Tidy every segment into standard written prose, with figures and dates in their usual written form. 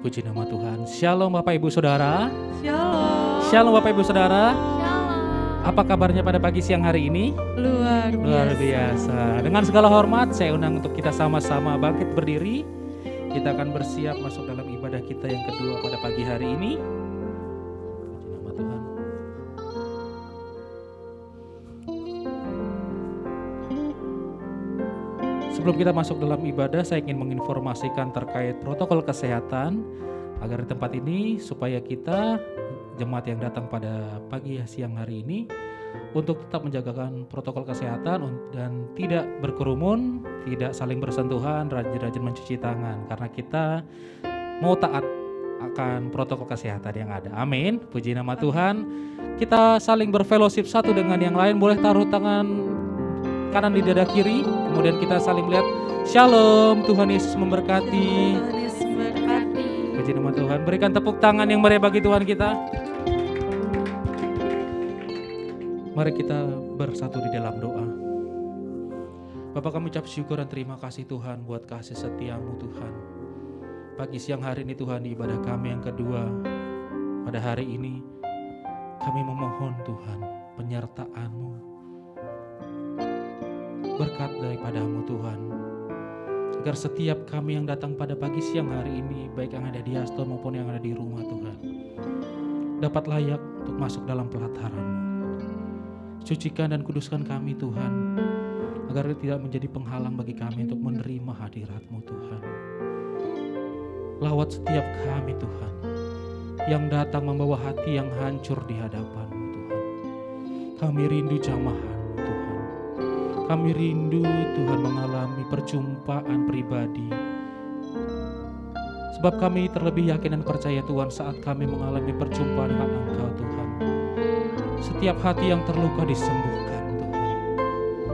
Puji nama Tuhan. Shalom Bapak Ibu Saudara. Shalom. Shalom Bapak Ibu Saudara. Shalom. Apa kabarnya pada pagi siang hari ini? Luar biasa. Dengan segala hormat saya undang untuk kita sama-sama bangkit berdiri. Kita akan bersiap masuk dalam ibadah kita yang kedua pada pagi hari ini. Puji nama Tuhan. Sebelum kita masuk dalam ibadah, saya ingin menginformasikan terkait protokol kesehatan agar di tempat ini supaya kita jemaat yang datang pada pagi siang hari ini untuk tetap menjagakan protokol kesehatan dan tidak berkerumun, tidak saling bersentuhan, rajin-rajin mencuci tangan karena kita mau taat akan protokol kesehatan yang ada. Amin. Puji nama Tuhan. Kita saling berfellowship satu dengan yang lain. Boleh taruh tangan kanan di dada kiri, kemudian kita saling melihat. Shalom, Tuhan Yesus memberkati. Tuhan Yesus memberkati. Puji nama Tuhan. Berikan tepuk tangan yang meriah bagi Tuhan kita. Mari kita bersatu di dalam doa. Bapa, kami ucap syukur dan terima kasih Tuhan buat kasih setiamu Tuhan. Pagi siang hari ini Tuhan, di ibadah kami yang kedua pada hari ini, kami memohon Tuhan penyertaan-Mu, berkat daripadamu Tuhan, agar setiap kami yang datang pada pagi siang hari ini, baik yang ada di Aston maupun yang ada di rumah Tuhan, dapat layak untuk masuk dalam pelataran-Mu. Sucikan dan kuduskan kami Tuhan, agar tidak menjadi penghalang bagi kami untuk menerima hadirat-Mu Tuhan. Lawat setiap kami Tuhan, yang datang membawa hati yang hancur di hadapan-Mu Tuhan. Kami rindu jamahan Tuhan. Kami rindu Tuhan mengalami perjumpaan pribadi. Sebab kami terlebih yakin dan percaya Tuhan saat kami mengalami perjumpaan dengan Engkau Tuhan. Setiap hati yang terluka disembuhkan Tuhan.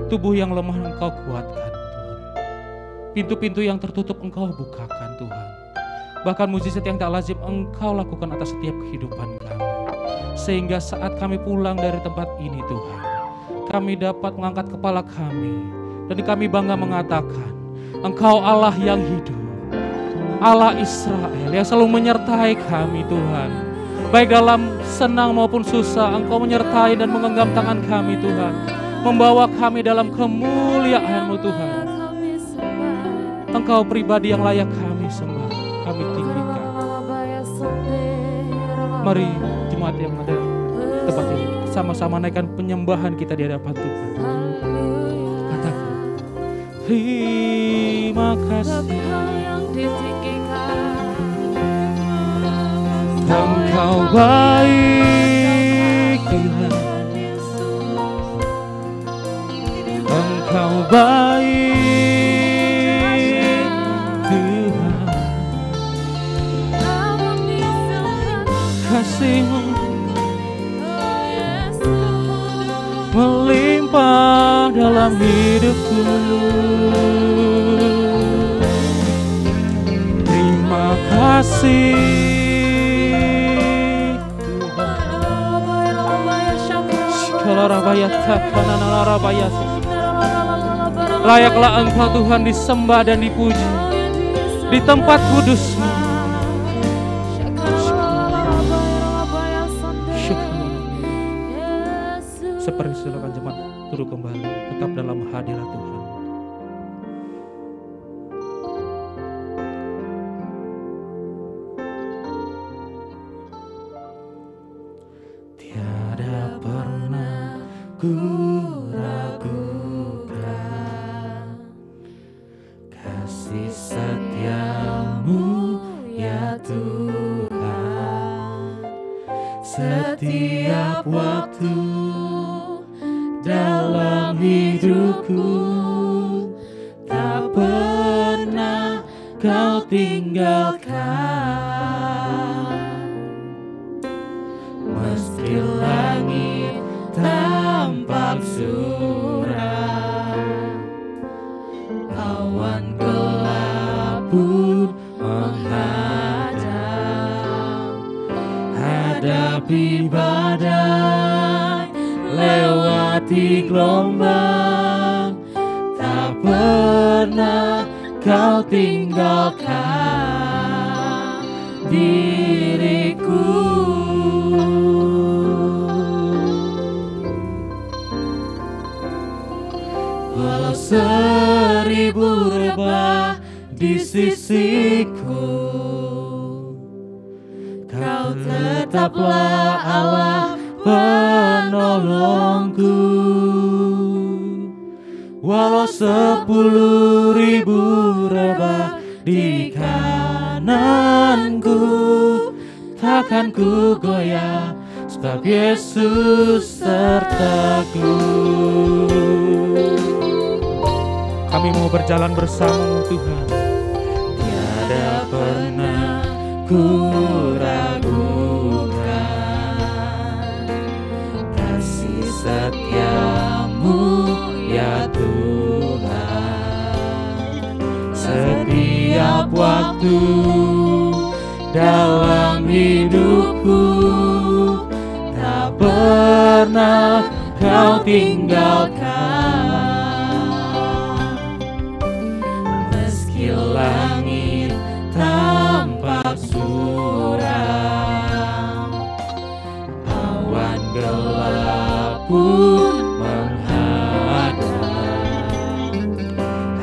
Tubuh yang lemah Engkau kuatkan Tuhan. Pintu-pintu yang tertutup Engkau bukakan Tuhan. Bahkan mujizat yang tak lazim Engkau lakukan atas setiap kehidupan kami. Sehingga saat kami pulang dari tempat ini Tuhan, kami dapat mengangkat kepala kami dan kami bangga mengatakan, Engkau Allah yang hidup, Allah Israel yang selalu menyertai kami Tuhan. Baik dalam senang maupun susah, Engkau menyertai dan menggenggam tangan kami Tuhan, membawa kami dalam kemuliaan-Mu Tuhan. Engkau pribadi yang layak kami sembah, kami tinggikan. Mari jemaat yang ada di tempat ini sama-sama naikkan penyembahan kita di hadapan Tuhan. Katakan, terima kasih Engkau baik Tuhan. Engkau baik Tuhan. Kasih-Mu melimpah dalam hidupku. Terima kasih Tuhan. Layaklah Engkau Tuhan disembah dan dipuji di tempat kudus-Mu. Seperti silakan jemaat duduk kembali, tetap dalam hadirat Tuhan. Tiada pernah ku ragukan kasih setiamu ya Tuhan. Setiap waktu dalam hidupku tak pernah Kau tinggalkan. Meski langit tampak suram, awan gelap pun menghadang. Hadapi badai, lewati gelombang, tak pernah Kau tinggalkan. diriku. Walau 1000 rebah di sisiku, Kau tetaplah Allah penolongku. Walau 10.000 rebah di kananku, takkan ku goyah, sebab Yesus sertaku. Kami mau berjalan bersama-Mu Tuhan. Tiada pernah ku ragukan kasih setia-Mu ya Tuhan. Setiap waktu dalam hidupku, tak pernah Kau tinggalkan. Meski langit tampak suram, awan gelap pun menghadap,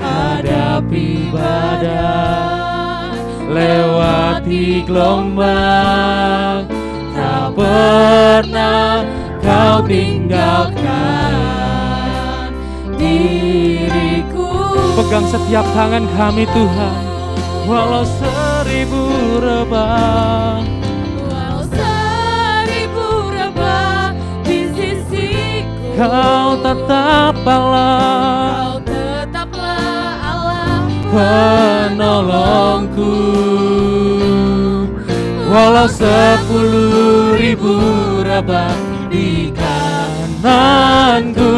hadapi badai, lewati gelombang, tak pernah Kau tinggalkan diriku. Pegang setiap tangan kami Tuhan. Walau 1000 rebah, Walau 1000 rebah di sisiku, Kau tetap Allah, Kau tetaplah Allah penolongku. Walau 10.000 rebah di kananku,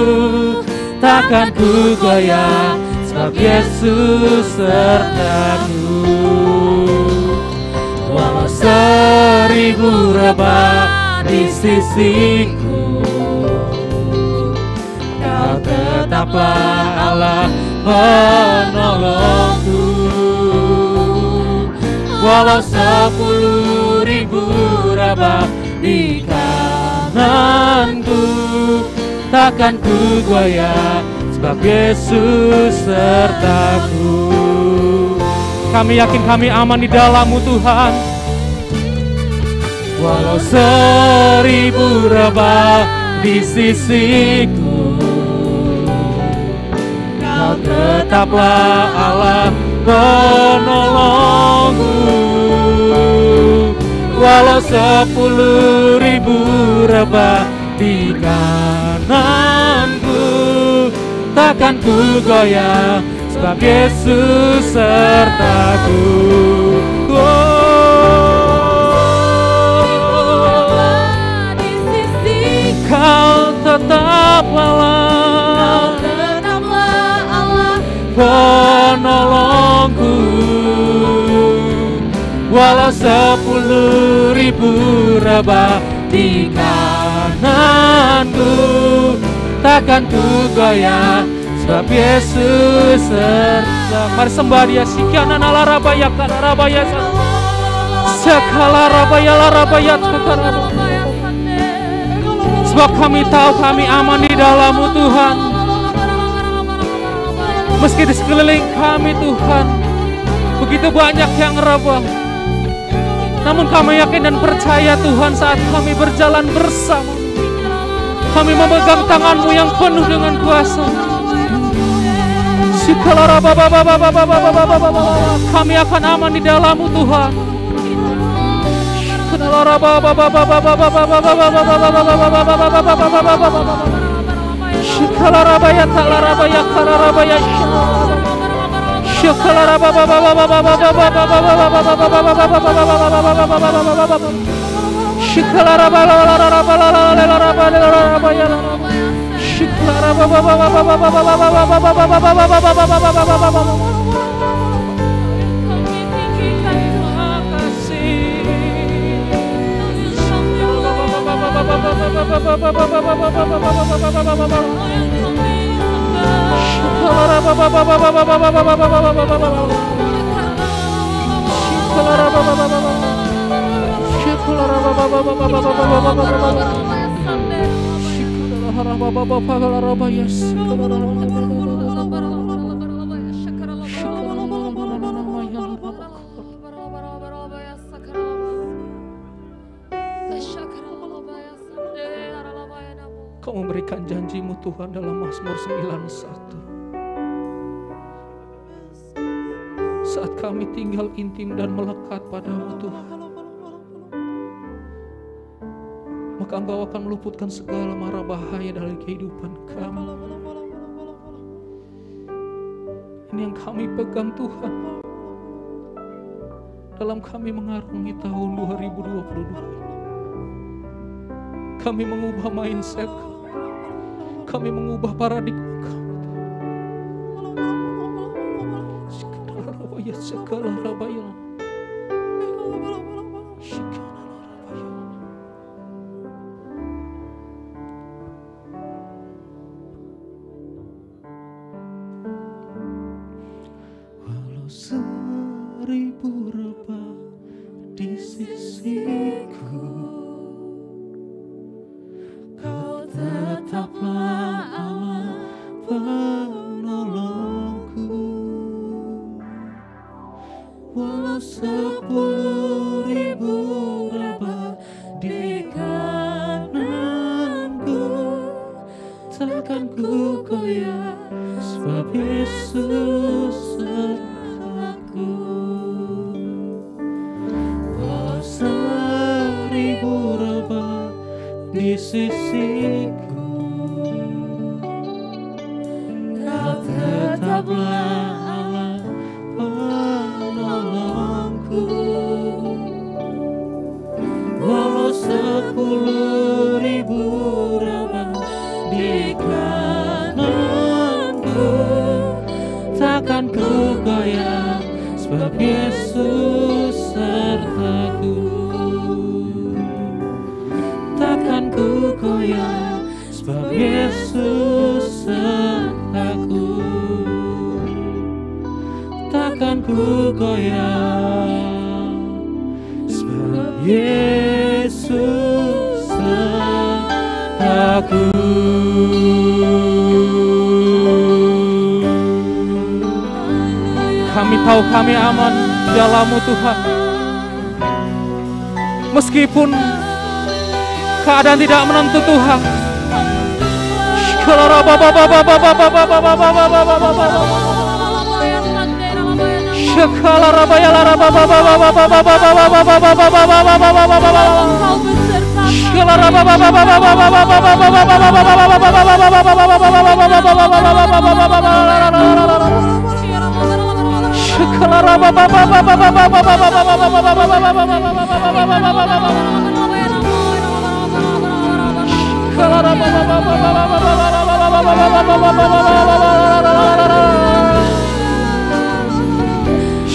takkan ku goyah, sebab Yesus sertaku. Walau 1000 rebah di sisiku, Kau tetaplah Allah penolongku. Walau 10.000 rebah di kananku, takkan ku goyah, sebab Yesus sertaku. Kami yakin kami aman di dalam-Mu Tuhan. Walau 1000 rebah di sisiku, Kau tetaplah Allah penolongku. Walau 10.000 rebah di kananku, takkan ku goyah, sebab Yesus sertaku. di sisiku, Kau tetap Allah, Kau tetaplah Allah penolongku. Walau 10.000 rebah di kananku, takkan ku goyah, sebab Yesus serta. Mari sembah Dia. Sikiana nalarabaya kalarabaya sekala rabaya larabaya kalarabaya. Sebab kami tahu kami aman di dalam-Mu Tuhan. Meski di sekeliling kami Tuhan begitu banyak yang rebah, namun kami yakin dan percaya Tuhan, saat kami berjalan bersama, kami memegang tangan-Mu yang penuh dengan kuasa. Kami akan aman di dalam-Mu Tuhan. Kau memberikan janji-Mu Tuhan dalam Mazmur 91. Saat kami tinggal intim dan melekat pada-Mu Tuhan, maka Engkau akan meluputkan segala mara bahaya dari kehidupan kami. Ini yang kami pegang Tuhan dalam kami mengarungi tahun 2022 ini. Kami mengubah mindset, kami mengubah paradigma kami. Segala rabaya. Walau 1000 rebah di sisiku, Kau tetaplah Allah penolongku. Walau 10.000 rebah di kananku, takkan ku goyah, sebab Yesus sertaku. Walau 1000 rebah di sisiku, Kau tetaplah Allah penolongku. Walau 10.000 rebah di kananku, takkan ku goyah, sebab Yesus sertaku. Takkan ku goyah, sebab Yesus sertaku. Takkan ku goyah, sebab Yesus sertaku. Kami tahu kami aman di dalam-Mu Tuhan. Meskipun keadaan tidak menentu Tuhan.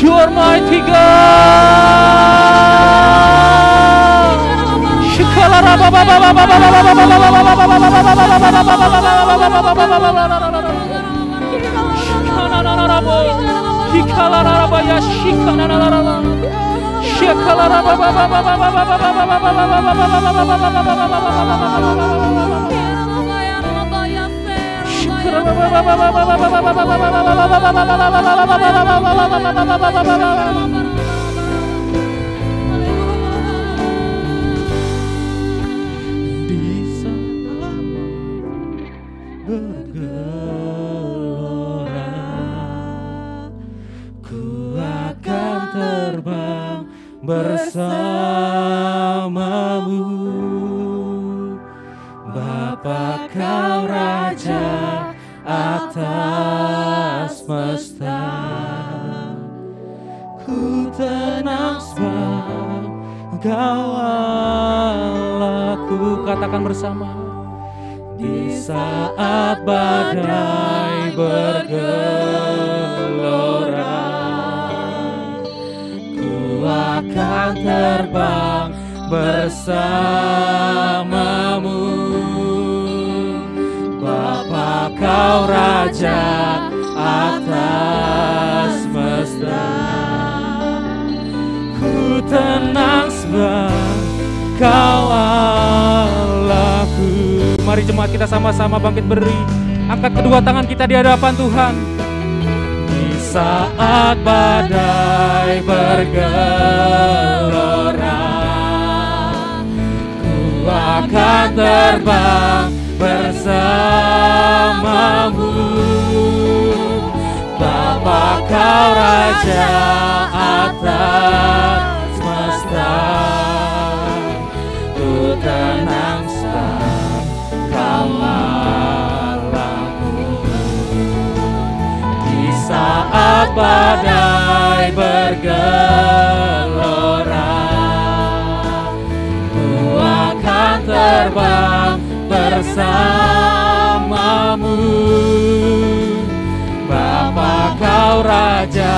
You are mighty God. Bersamamu, Bapa Kau Raja atas semesta. Ku tenang sebab Kau Allahku. Katakan bersama. Di saat badai bergelora, akan terbang bersamamu, Bapa Kau Raja atas semesta. Ku tenang sebab Kau Allahku. Mari jemaat kita sama-sama bangkit berdiri. Angkat kedua tangan kita di hadapan Tuhan. Di saat badai bergelora, ku akan terbang bersamamu. Bapa Kau Raja atas semesta, ku tenang sebab Kau Allahku. Di saat badai bergelora, ku akan terbang bersamamu. Bapa Kau Raja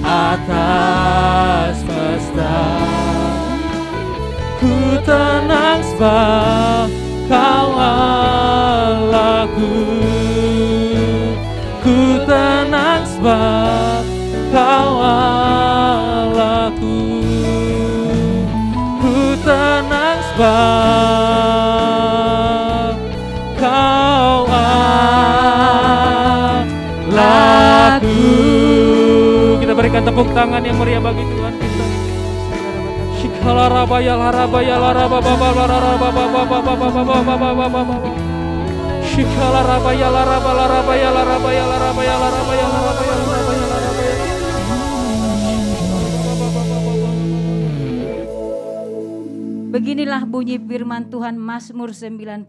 atas semesta, ku tenang sebab Kau Allahku. Ku tenang sebab Kau Allahku. Ku tenang sebab Kau Allahku. Kita berikan tepuk tangan yang meriah bagi Tuhan kita. Shikala rabaya larabaya larababa larababa. Shikala rabaya laraba larabaya larabaya larabaya larabaya larabaya larabaya larabaya. Beginilah bunyi firman Tuhan Mazmur 91.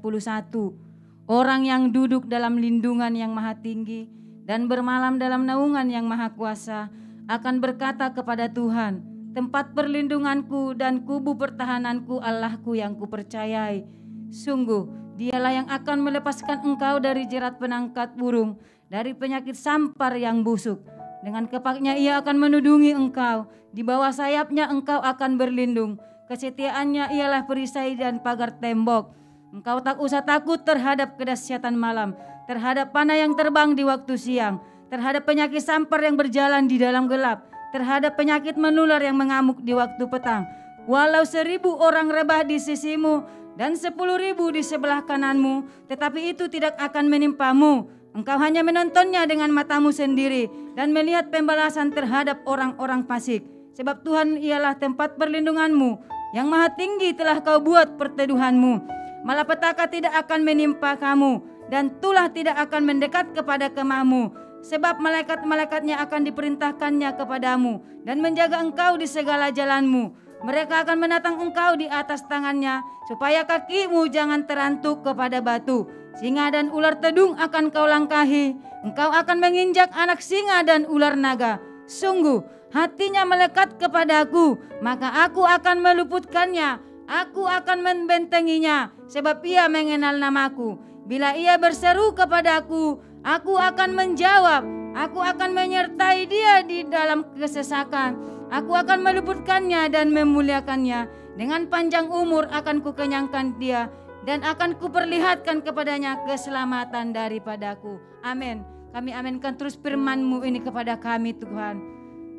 Orang yang duduk dalam lindungan yang maha tinggi dan bermalam dalam naungan yang maha kuasa akan berkata kepada Tuhan, tempat perlindunganku dan kubu pertahananku, Allahku yang kupercayai. Sungguh, Dialah yang akan melepaskan engkau dari jerat penangkat burung, dari penyakit sampar yang busuk. Dengan kepaknya Ia akan menudungi engkau, di bawah sayapnya engkau akan berlindung. Kesetiaannya ialah perisai dan pagar tembok. Engkau tak usah takut terhadap kedahsyatan malam, terhadap panah yang terbang di waktu siang, terhadap penyakit sampar yang berjalan di dalam gelap, terhadap penyakit menular yang mengamuk di waktu petang. Walau 1000 orang rebah di sisimu dan 10.000 di sebelah kananmu, tetapi itu tidak akan menimpamu. Engkau hanya menontonnya dengan matamu sendiri dan melihat pembalasan terhadap orang-orang fasik. Sebab Tuhan ialah tempat perlindunganmu, yang maha tinggi telah kau buat perteduhanmu. Malapetaka tidak akan menimpa kamu, dan tulah tidak akan mendekat kepada kemahmu. Sebab malaikat-malaikatnya akan diperintahkannya kepadamu, dan menjaga engkau di segala jalanmu. Mereka akan menatang engkau di atas tangannya, supaya kakimu jangan terantuk kepada batu. Singa dan ular tedung akan kau langkahi. Engkau akan menginjak anak singa dan ular naga. Sungguh, hatinya melekat kepadaku, maka aku akan meluputkannya. Aku akan membentenginya, sebab ia mengenal namaku. Bila ia berseru kepadaku, aku akan menjawab. Aku akan menyertai dia di dalam kesesakan. Aku akan meluputkannya dan memuliakannya. Dengan panjang umur akan kukenyangkan dia, dan akan kuperlihatkan kepadanya keselamatan daripadaku. Amin. Kami aminkan terus firman-Mu ini kepada kami, Tuhan.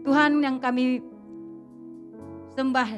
Tuhan yang kami sembah,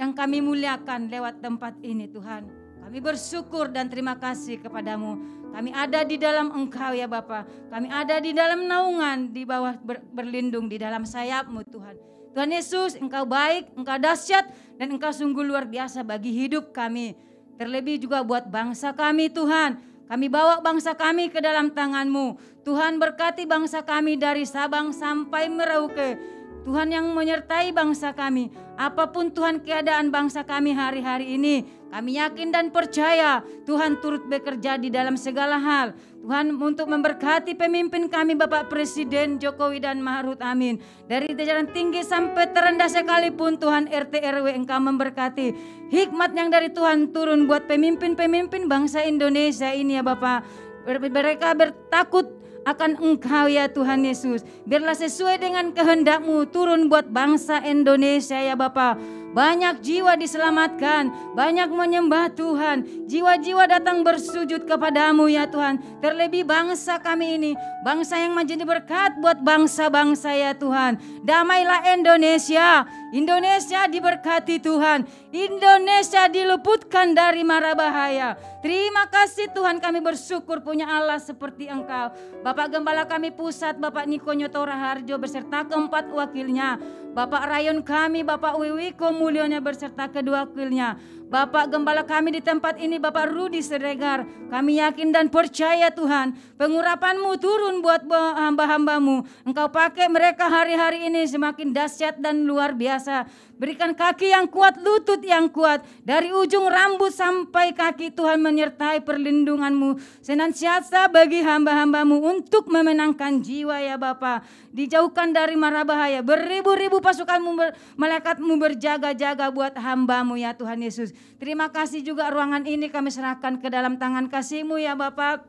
yang kami muliakan lewat tempat ini, Tuhan. Kami bersyukur dan terima kasih kepadamu. Kami ada di dalam Engkau ya Bapa. Kami ada di dalam naungan, di bawah berlindung di dalam sayap-Mu Tuhan. Tuhan Yesus, Engkau baik, Engkau dahsyat, dan Engkau sungguh luar biasa bagi hidup kami. Terlebih juga buat bangsa kami Tuhan. Kami bawa bangsa kami ke dalam tangan-Mu. Tuhan berkati bangsa kami dari Sabang sampai Merauke. Tuhan yang menyertai bangsa kami. Apapun Tuhan keadaan bangsa kami hari-hari ini, kami yakin dan percaya Tuhan turut bekerja di dalam segala hal. Tuhan untuk memberkati pemimpin kami Bapak Presiden Jokowi dan Ma'ruf Amin. Dari jajaran tinggi sampai terendah sekalipun Tuhan RT RW Engkau memberkati. Hikmat yang dari Tuhan turun buat pemimpin-pemimpin bangsa Indonesia ini ya Bapak. Mereka bertakut akan Engkau ya Tuhan Yesus. Biarlah sesuai dengan kehendak-Mu turun buat bangsa Indonesia ya Bapa. banyak jiwa diselamatkan, banyak menyembah Tuhan, jiwa-jiwa datang bersujud kepadamu ya Tuhan. Terlebih bangsa kami ini, bangsa yang menjadi berkat buat bangsa-bangsa ya Tuhan. Damailah Indonesia, Indonesia diberkati Tuhan, Indonesia diluputkan dari mara bahaya. Terima kasih Tuhan, kami bersyukur punya Allah seperti Engkau. Bapak Gembala kami pusat, Bapak Niko Nyotora Harjo beserta keempat wakilnya, Bapak Rayon kami, Bapak Wiwiko Mulyonya beserta kedua wakilnya, Bapak Gembala kami di tempat ini, Bapak Rudi Siregar. Kami yakin dan percaya Tuhan, pengurapan-Mu turun buat hamba-hamba-Mu. Engkau pakai mereka hari-hari ini semakin dahsyat dan luar biasa. Berikan kaki yang kuat, lutut yang kuat, dari ujung rambut sampai kaki Tuhan, menyertai perlindungan-Mu senantiasa bagi hamba-hamba-Mu untuk memenangkan jiwa ya Bapa. Dijauhkan dari mara bahaya, beribu-ribu pasukan-Mu, malaikat-Mu berjaga-jaga buat hamba-Mu ya Tuhan Yesus. Terima kasih juga ruangan ini kami serahkan ke dalam tangan kasih-Mu ya Bapa.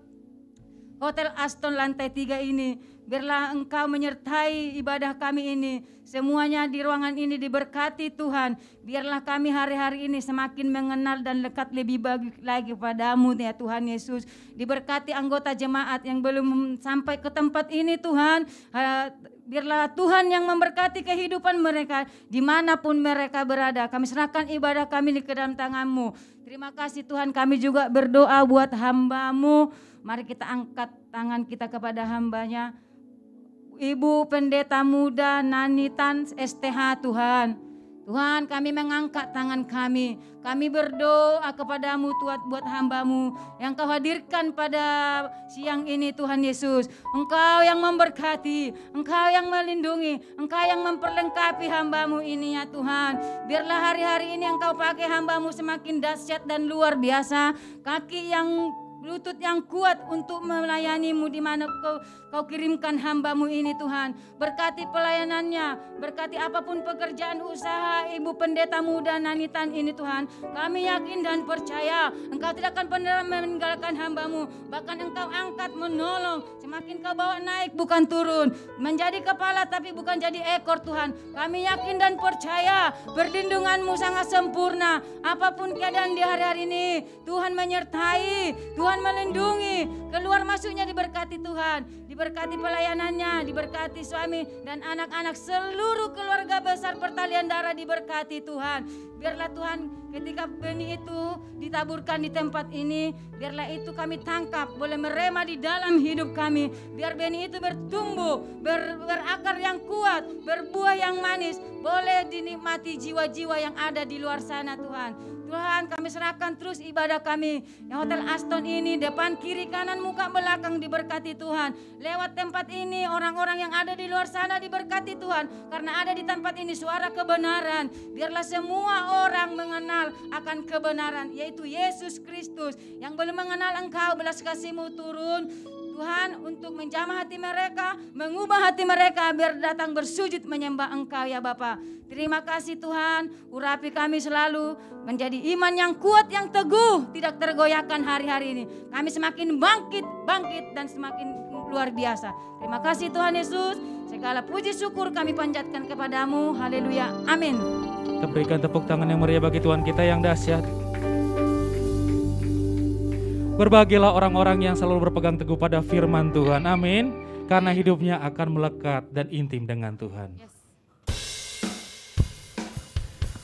Hotel Aston lantai 3 ini, biarlah Engkau menyertai ibadah kami ini. Semuanya di ruangan ini diberkati Tuhan. Biarlah kami hari-hari ini semakin mengenal dan dekat lebih lagi padamu ya Tuhan Yesus. Diberkati anggota jemaat yang belum sampai ke tempat ini Tuhan. Biarlah Tuhan yang memberkati kehidupan mereka dimanapun mereka berada. Kami serahkan ibadah kami ke dalam tangan-Mu. Terima kasih Tuhan, kami juga berdoa buat hamba-Mu. Mari kita angkat tangan kita kepada hamba-Nya, Ibu Pendeta Muda Nanitan STH Tuhan. Tuhan, kami mengangkat tangan kami. Kami berdoa kepadamu Tuhan buat hamba-Mu yang Kau hadirkan pada siang ini Tuhan Yesus. Engkau yang memberkati, Engkau yang melindungi, Engkau yang memperlengkapi hamba-Mu ini ya Tuhan. Biarlah hari-hari ini Engkau pakai hamba-Mu semakin dahsyat dan luar biasa. Kaki yang lutut yang kuat untuk melayani-Mu di mana Kau kirimkan hamba-Mu ini Tuhan. Berkati pelayanannya, berkati apapun pekerjaan usaha Ibu Pendeta Muda Nanitan ini Tuhan. Kami yakin dan percaya Engkau tidak akan pernah meninggalkan hamba-Mu. Bahkan Engkau angkat menolong, semakin Kau bawa naik bukan turun. Menjadi kepala tapi bukan jadi ekor Tuhan. Kami yakin dan percaya perlindungan-Mu sangat sempurna. Apapun keadaan di hari-hari ini, Tuhan menyertai, Tuhan melindungi, keluar masuknya diberkati Tuhan. Diberkati pelayanannya, diberkati suami dan anak-anak, seluruh keluarga besar Pertalian Darah diberkati Tuhan. Biarlah Tuhan ketika benih itu ditaburkan di tempat ini, biarlah itu kami tangkap, boleh merema di dalam hidup kami. Biar benih itu bertumbuh, berakar yang kuat, berbuah yang manis, boleh dinikmati jiwa-jiwa yang ada di luar sana Tuhan. Tuhan, kami serahkan terus ibadah kami. Yang Hotel Aston ini, depan, kiri, kanan, muka, belakang diberkati Tuhan. Lewat tempat ini, orang-orang yang ada di luar sana diberkati Tuhan. Karena ada di tempat ini suara kebenaran. Biarlah semua orang mengenal akan kebenaran, yaitu Yesus Kristus. Yang belum mengenal Engkau, belas kasih-Mu turun Tuhan untuk menjamah hati mereka, mengubah hati mereka biar datang bersujud menyembah Engkau ya Bapa. Terima kasih Tuhan, urapi kami selalu menjadi iman yang kuat, yang teguh, tidak tergoyahkan hari-hari ini. Kami semakin bangkit dan semakin luar biasa. Terima kasih Tuhan Yesus, segala puji syukur kami panjatkan kepadamu. Haleluya, amin. Kita berikan tepuk tangan yang meriah bagi Tuhan kita yang dahsyat. Berbahagialah orang-orang yang selalu berpegang teguh pada firman Tuhan, amin. Karena hidupnya akan melekat dan intim dengan Tuhan. Yes.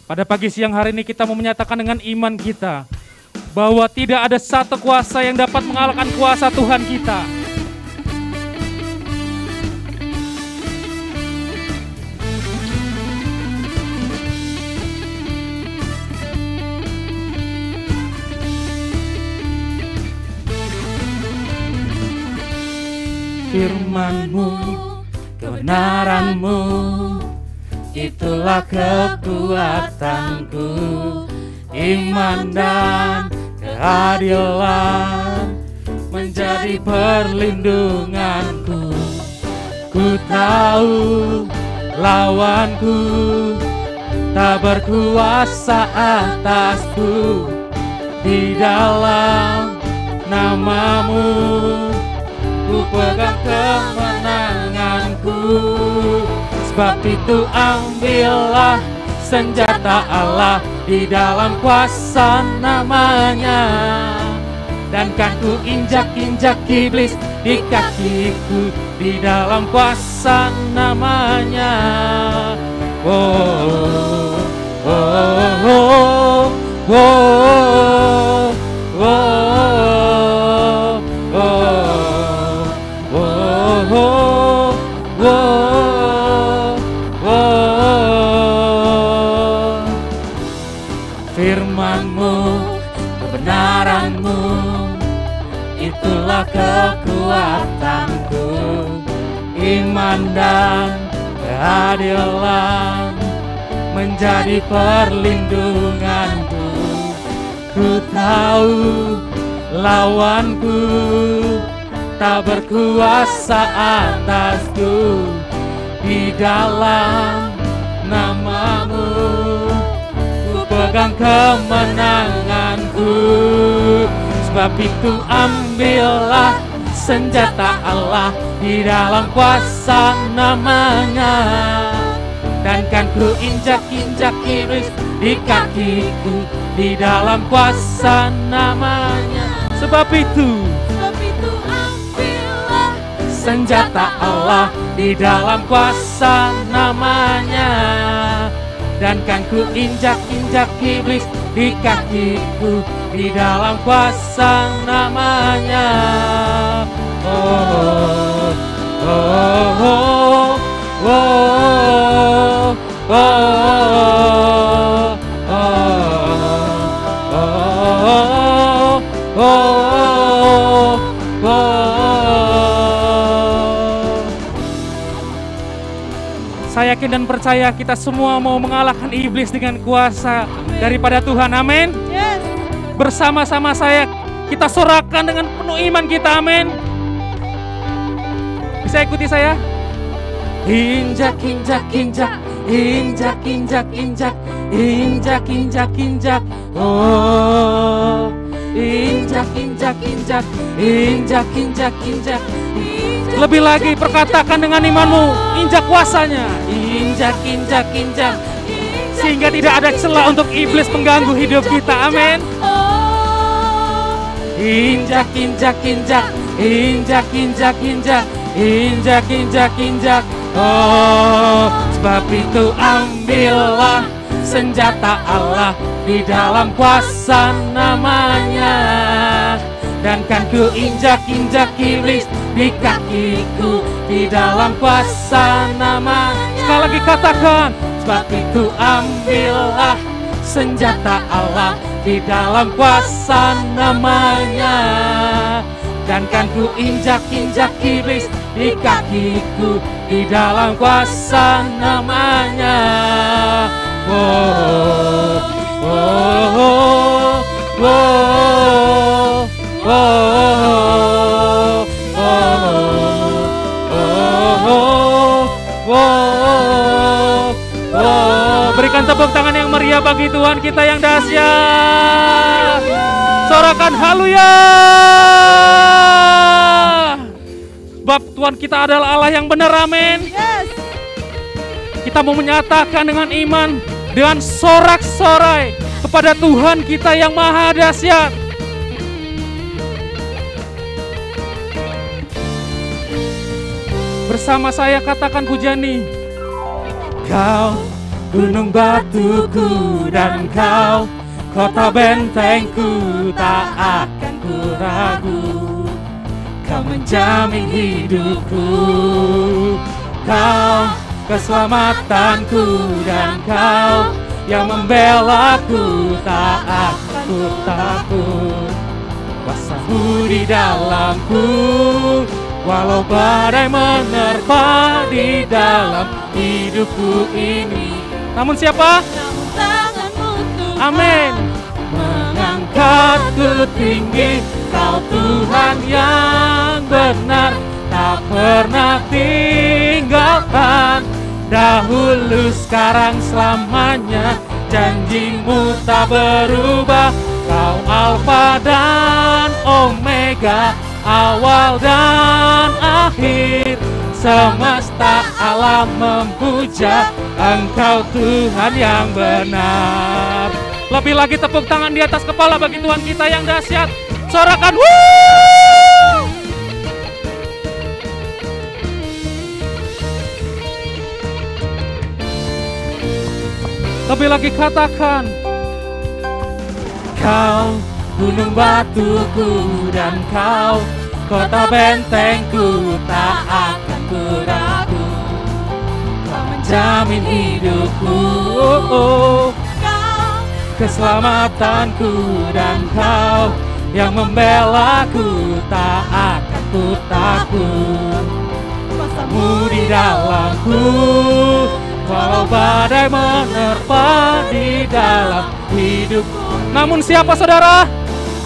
Pada pagi siang hari ini kita mau menyatakan dengan iman kita bahwa tidak ada satu kuasa yang dapat mengalahkan kuasa Tuhan kita. Firman-Mu, kebenaran-Mu, itulah kekuatanku. Iman dan keadilan menjadi perlindunganku. Ku tahu lawanku tak berkuasa atasku. Di dalam nama-Mu ku pegang kemenanganku. Sebab itu ambillah senjata Allah di dalam kuasa namanya. Dan kan ku injak-injak iblis di kakiku di dalam kuasa namanya. Oh, oh, oh, oh, oh, oh, oh, oh. Firman-Mu, kebenaran-Mu, itulah kekuatanku. Iman dan keadilan menjadi perlindunganku. Ku tahu lawanku tak berkuasa atasku. Di dalam nama-Mu ku pegang kemenanganku. Sebab itu ambillah senjata Allah di dalam kuasa namanya. Dan kan ku injak-injak iblis di kakiku di dalam kuasa namanya. Sebab itu ambillah senjata Allah di dalam kuasa namanya. Dan kan ku injak-injak iblis di kakiku di dalam kuasa namanya. Oh, oh, oh, oh, oh, oh, oh, oh, oh. Saya yakin dan percaya kita semua mau mengalahkan iblis dengan kuasa daripada Tuhan. Amin. Yes. Bersama-sama saya kita sorakan dengan penuh iman kita. Amin. Bisa ikuti saya? Injak, injak, injak, injak, injak, injak, injak, injak, injak. Oh, injak, injak, injak, injak, injak, injak. Lebih lagi perkatakan dengan imanmu, injak kuasanya. Injak, injak, injak. Sehingga tidak ada celah untuk iblis mengganggu hidup kita. Amin. Injak, injak, injak, injak, injak, injak, injak, injak, injak. Oh, sebab itu ambillah senjata Allah di dalam kuasa namanya. Dan kan ku injak-injak iblis di kakiku di dalam kuasa namanya. Sekali lagi katakan, sebab itu ambillah senjata Allah di dalam kuasa namanya. Dan kan ku injak-injak iblis di kakiku di dalam kuasa namanya. Oh, oh, oh, oh, oh, oh, oh, oh. Berikan tepuk tangan yang meriah bagi Tuhan kita yang dahsyat. Sorakan haleluya. Sebab Tuhan kita adalah Allah yang benar. Amin. Yes. Kita mau menyatakan dengan iman, dengan sorak-sorai kepada Tuhan kita yang maha dahsyat. Bersama saya katakan pujian ini. Kau gunung batuku dan kau kota bentengku, tak akan ku ragu. Kau menjamin hidupku, Kau keselamatanku, dan Kau yang membelaku, tak akan ku takut. Kuasa-Mu di dalamku, walau badai menerpa di dalam hidupku ini. Namun siapa? Namun tangan-Mu Tuhan, Amin. Mengangkatku tinggi, Kau Tuhan yang benar, tak pernah tinggalkan. Dahulu, sekarang, selamanya, janji-Mu tak berubah. Kau Alfa dan Omega, awal dan akhir. Semesta alam memuja Engkau Tuhan yang benar. Lebih lagi tepuk tangan di atas kepala bagi Tuhan kita yang dahsyat. Sorakan, wuuu! Lebih lagi katakan, Kau gunung batuku dan Kau kota bentengku, tak akan ku ragu. Kau menjamin hidupku, Kau keselamatanku, dan Kau yang membelaku, tak akan ku takut. Kuasamu di dalamku, walau badai menerpa di dalam hidupku. Namun siapa saudara?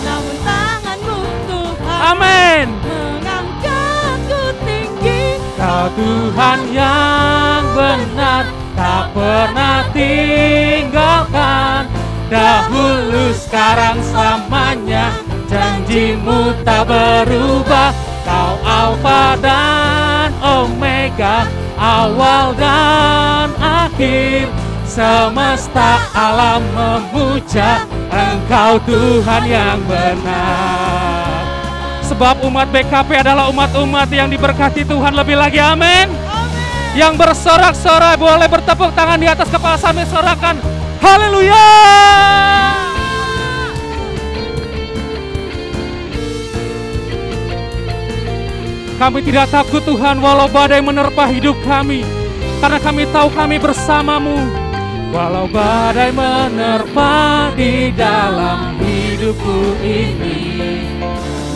Namun tangan-Mu Tuhan, Amin. mengangkatku tinggi. Kau Tuhan yang benar, tak pernah tinggalkan. Dahulu, sekarang, selamanya, janji-Mu tak berubah. Kau Alfa dan Omega, awal dan akhir. Semesta alam memuja Engkau Tuhan yang benar. Sebab umat BKP adalah umat-umat yang diberkati Tuhan. Lebih lagi, amin. Yang bersorak-sorai boleh bertepuk tangan di atas kepala sambil sorakan haleluya. Kami tidak takut Tuhan walau badai menerpa hidup kami, karena kami tahu kami bersama-Mu. Walau badai menerpa di dalam hidupku ini,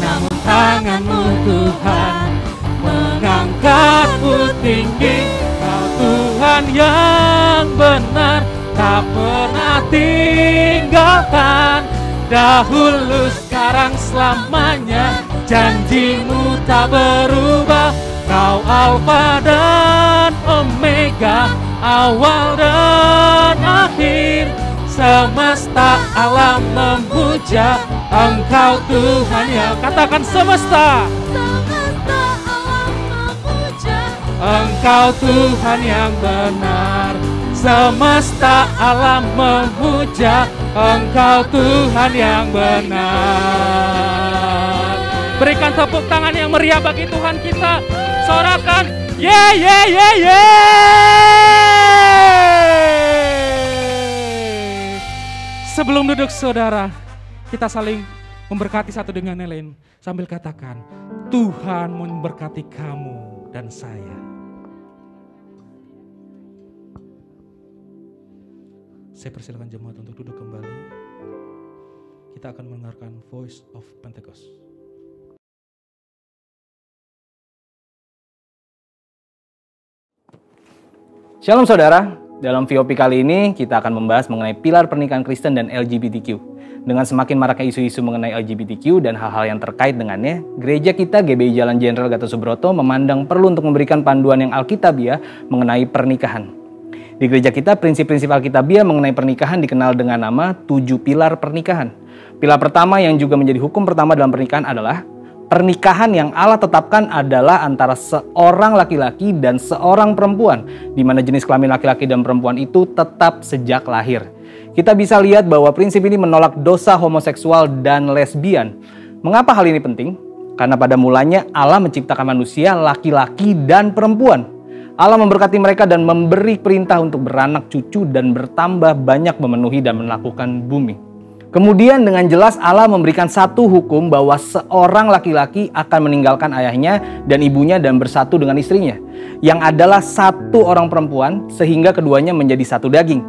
namun tangan-Mu Tuhan mengangkatku tinggi. Kau Tuhan yang benar, tak pernah tinggalkan. Dahulu, sekarang, selamanya, janji-Mu tak berubah. Kau Alfa dan Omega, awal dan akhir. Semesta alam memuja Engkau Tuhan yang, katakan semesta. Semesta alam memuja Engkau Tuhan yang benar. Semesta alam memuja Engkau Tuhan yang benar. Berikan tepuk tangan yang meriah bagi Tuhan kita. Sorakan, ye ye ye ye. Sebelum duduk saudara, kita saling memberkati satu dengan yang lain sambil katakan, Tuhan memberkati kamu dan saya. Saya persilakan jemaat untuk duduk kembali. Kita akan mendengarkan Voice of Pentecost. Shalom saudara, dalam VOP kali ini kita akan membahas mengenai pilar pernikahan Kristen dan LGBTQ. Dengan semakin maraknya isu-isu mengenai LGBTQ dan hal-hal yang terkait dengannya, gereja kita GBI Jalan Jenderal Gatot Subroto memandang perlu untuk memberikan panduan yang alkitabiah mengenai pernikahan. Di gereja kita, prinsip-prinsip alkitabiah mengenai pernikahan dikenal dengan nama 7 pilar pernikahan. Pilar pertama yang juga menjadi hukum pertama dalam pernikahan adalah pernikahan yang Allah tetapkan adalah antara seorang laki-laki dan seorang perempuan, di mana jenis kelamin laki-laki dan perempuan itu tetap sejak lahir. Kita bisa lihat bahwa prinsip ini menolak dosa homoseksual dan lesbian. Mengapa hal ini penting? Karena pada mulanya Allah menciptakan manusia laki-laki dan perempuan. Allah memberkati mereka dan memberi perintah untuk beranak cucu dan bertambah banyak memenuhi dan menaklukkan bumi. Kemudian dengan jelas Allah memberikan satu hukum bahwa seorang laki-laki akan meninggalkan ayahnya dan ibunya dan bersatu dengan istrinya, yang adalah satu orang perempuan sehingga keduanya menjadi satu daging.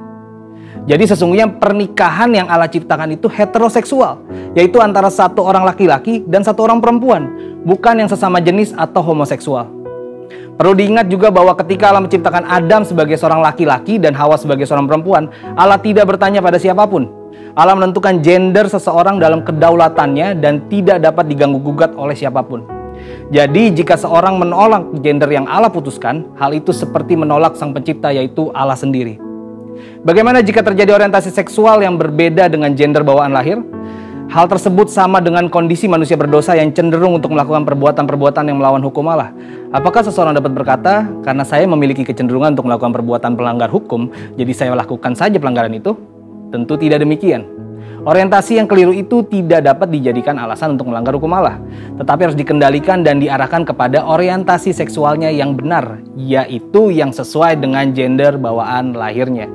Jadi sesungguhnya pernikahan yang Allah ciptakan itu heteroseksual, yaitu antara satu orang laki-laki dan satu orang perempuan, bukan yang sesama jenis atau homoseksual. Perlu diingat juga bahwa ketika Allah menciptakan Adam sebagai seorang laki-laki dan Hawa sebagai seorang perempuan, Allah tidak bertanya pada siapapun. Allah menentukan gender seseorang dalam kedaulatannya dan tidak dapat diganggu-gugat oleh siapapun. Jadi jika seorang menolak gender yang Allah putuskan, hal itu seperti menolak Sang Pencipta, yaitu Allah sendiri. Bagaimana jika terjadi orientasi seksual yang berbeda dengan gender bawaan lahir? Hal tersebut sama dengan kondisi manusia berdosa yang cenderung untuk melakukan perbuatan-perbuatan yang melawan hukum Allah. Apakah seseorang dapat berkata, karena saya memiliki kecenderungan untuk melakukan perbuatan pelanggar hukum, jadi saya lakukan saja pelanggaran itu? Tentu tidak demikian. Orientasi yang keliru itu tidak dapat dijadikan alasan untuk melanggar hukum Allah, tetapi harus dikendalikan dan diarahkan kepada orientasi seksualnya yang benar, yaitu yang sesuai dengan gender bawaan lahirnya.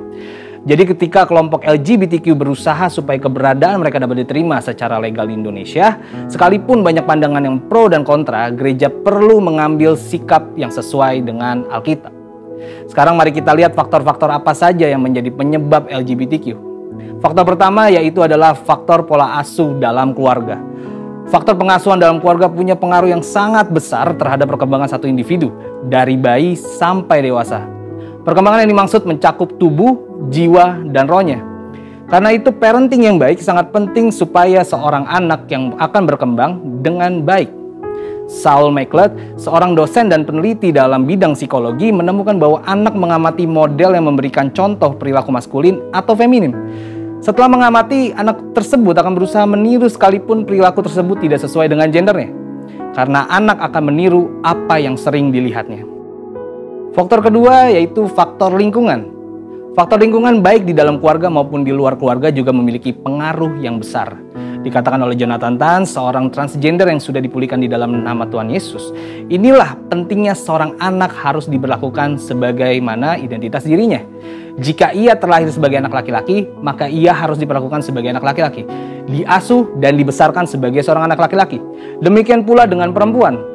Jadi ketika kelompok LGBTQ berusaha supaya keberadaan mereka dapat diterima secara legal di Indonesia, sekalipun banyak pandangan yang pro dan kontra, gereja perlu mengambil sikap yang sesuai dengan Alkitab. Sekarang mari kita lihat faktor-faktor apa saja yang menjadi penyebab LGBTQ. Faktor pertama yaitu adalah faktor pola asuh dalam keluarga. Faktor pengasuhan dalam keluarga punya pengaruh yang sangat besar terhadap perkembangan satu individu, dari bayi sampai dewasa. Perkembangan yang dimaksud mencakup tubuh, jiwa, dan rohnya. Karena itu parenting yang baik sangat penting supaya seorang anak yang akan berkembang dengan baik. Saul Maclett, seorang dosen dan peneliti dalam bidang psikologi, menemukan bahwa anak mengamati model yang memberikan contoh perilaku maskulin atau feminim. Setelah mengamati, anak tersebut akan berusaha meniru sekalipun perilaku tersebut tidak sesuai dengan gendernya. Karena anak akan meniru apa yang sering dilihatnya. Faktor kedua yaitu faktor lingkungan. Faktor lingkungan baik di dalam keluarga maupun di luar keluarga juga memiliki pengaruh yang besar. Dikatakan oleh Jonathan Tan, seorang transgender yang sudah dipulihkan di dalam nama Tuhan Yesus. Inilah pentingnya seorang anak harus diberlakukan sebagaimana identitas dirinya. Jika ia terlahir sebagai anak laki-laki, maka ia harus diperlakukan sebagai anak laki-laki, diasuh dan dibesarkan sebagai seorang anak laki-laki. Demikian pula dengan perempuan.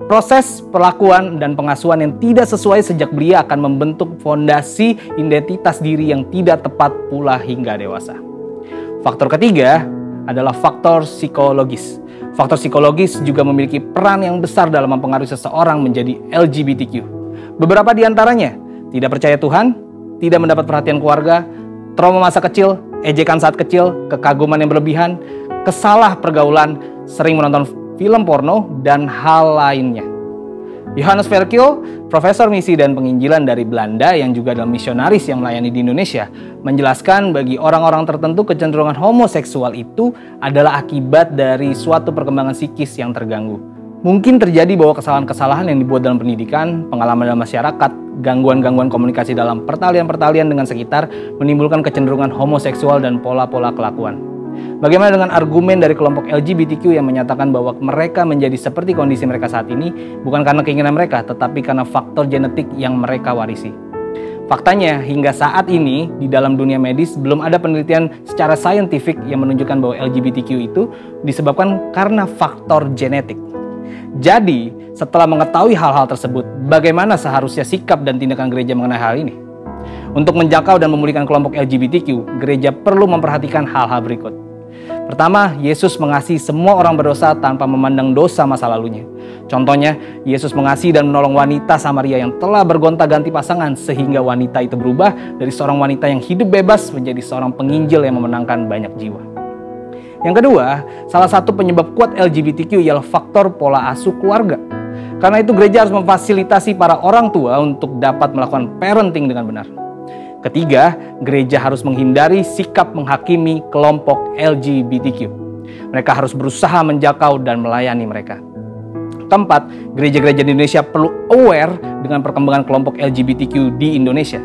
Proses perlakuan dan pengasuhan yang tidak sesuai sejak belia akan membentuk fondasi identitas diri yang tidak tepat pula hingga dewasa. Faktor ketiga adalah faktor psikologis. Faktor psikologis juga memiliki peran yang besar dalam mempengaruhi seseorang menjadi LGBTQ. Beberapa di antaranya tidak percaya Tuhan, tidak mendapat perhatian keluarga, trauma masa kecil, ejekan saat kecil, kekaguman yang berlebihan, kesalah pergaulan, sering menonton film porno, dan hal lainnya. Johannes Verkil, profesor misi dan penginjilan dari Belanda yang juga adalah misionaris yang melayani di Indonesia, menjelaskan bagi orang-orang tertentu kecenderungan homoseksual itu adalah akibat dari suatu perkembangan psikis yang terganggu. Mungkin terjadi bahwa kesalahan-kesalahan yang dibuat dalam pendidikan, pengalaman dalam masyarakat, gangguan-gangguan komunikasi dalam pertalian-pertalian dengan sekitar menimbulkan kecenderungan homoseksual dan pola-pola kelakuan. Bagaimana dengan argumen dari kelompok LGBTQ yang menyatakan bahwa mereka menjadi seperti kondisi mereka saat ini bukan karena keinginan mereka, tetapi karena faktor genetik yang mereka warisi? Faktanya, hingga saat ini di dalam dunia medis belum ada penelitian secara saintifik yang menunjukkan bahwa LGBTQ itu disebabkan karena faktor genetik. Jadi, setelah mengetahui hal-hal tersebut, bagaimana seharusnya sikap dan tindakan gereja mengenai hal ini? Untuk menjangkau dan memulihkan kelompok LGBTQ, gereja perlu memperhatikan hal-hal berikut. Pertama, Yesus mengasihi semua orang berdosa tanpa memandang dosa masa lalunya. Contohnya, Yesus mengasihi dan menolong wanita Samaria yang telah bergonta-ganti pasangan sehingga wanita itu berubah dari seorang wanita yang hidup bebas menjadi seorang penginjil yang memenangkan banyak jiwa. Yang kedua, salah satu penyebab kuat LGBTQ ialah faktor pola asuh keluarga. Karena itu gereja harus memfasilitasi para orang tua untuk dapat melakukan parenting dengan benar. Ketiga, gereja harus menghindari sikap menghakimi kelompok LGBTQ. Mereka harus berusaha menjangkau dan melayani mereka. Keempat, gereja-gereja di Indonesia perlu aware dengan perkembangan kelompok LGBTQ di Indonesia.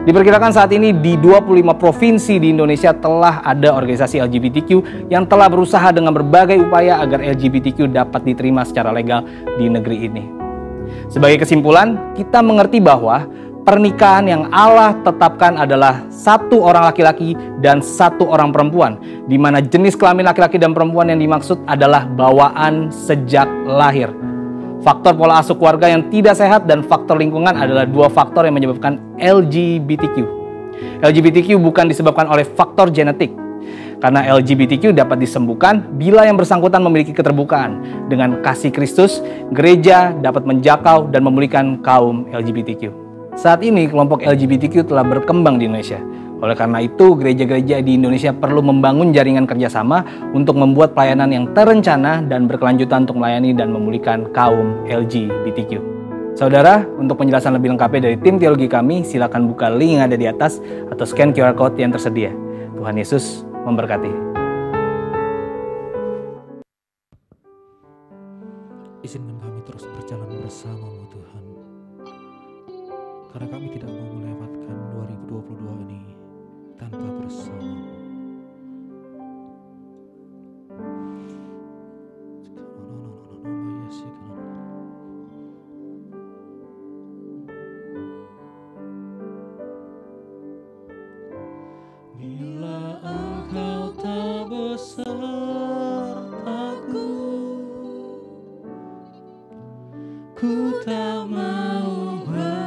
Diperkirakan saat ini di 25 provinsi di Indonesia telah ada organisasi LGBTQ yang telah berusaha dengan berbagai upaya agar LGBTQ dapat diterima secara legal di negeri ini. Sebagai kesimpulan, kita mengerti bahwa pernikahan yang Allah tetapkan adalah satu orang laki-laki dan satu orang perempuan, di mana jenis kelamin laki-laki dan perempuan yang dimaksud adalah bawaan sejak lahir. Faktor pola asuh keluarga yang tidak sehat dan faktor lingkungan adalah dua faktor yang menyebabkan LGBTQ. LGBTQ bukan disebabkan oleh faktor genetik, karena LGBTQ dapat disembuhkan bila yang bersangkutan memiliki keterbukaan. Dengan kasih Kristus, gereja dapat menjangkau dan memulihkan kaum LGBTQ. Saat ini kelompok LGBTQ telah berkembang di Indonesia. Oleh karena itu, gereja-gereja di Indonesia perlu membangun jaringan kerjasama untuk membuat pelayanan yang terencana dan berkelanjutan untuk melayani dan memulihkan kaum LGBTQ. Saudara, untuk penjelasan lebih lengkapnya dari tim teologi kami, silakan buka link yang ada di atas atau scan QR Code yang tersedia. Tuhan Yesus memberkati. karena kami tidak mau melewatkan 2022 ini tanpa bersama. Bila engkau tak besertaku, ku tak mau berjalan.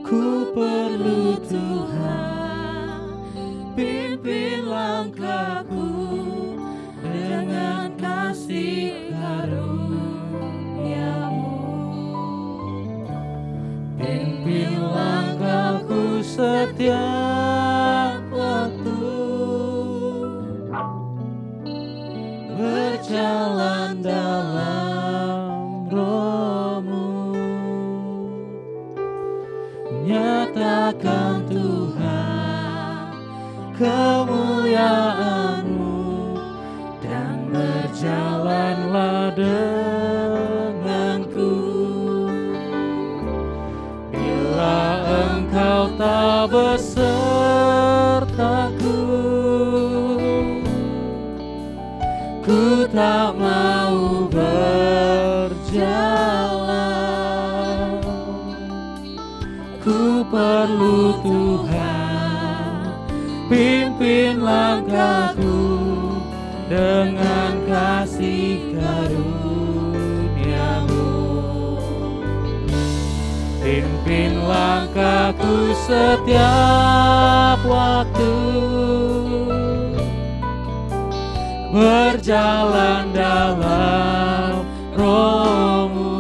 Ku perlu Tuhan, pimpin langkahku dengan kasih karunia-Mu. Pimpin langkahku setiap waktu, berjalan dalam Roh-Mu. Nyatakan Tuhan kemuliaan-Mu, dan berjalanlah denganku. Bila engkau tak besertaku, ku tak mau berjalan. Ku perlu Tuhan, pimpin langkahku dengan kasih karunia-Mu. Pimpin langkahku setiap waktu, berjalan dalam Roh-Mu.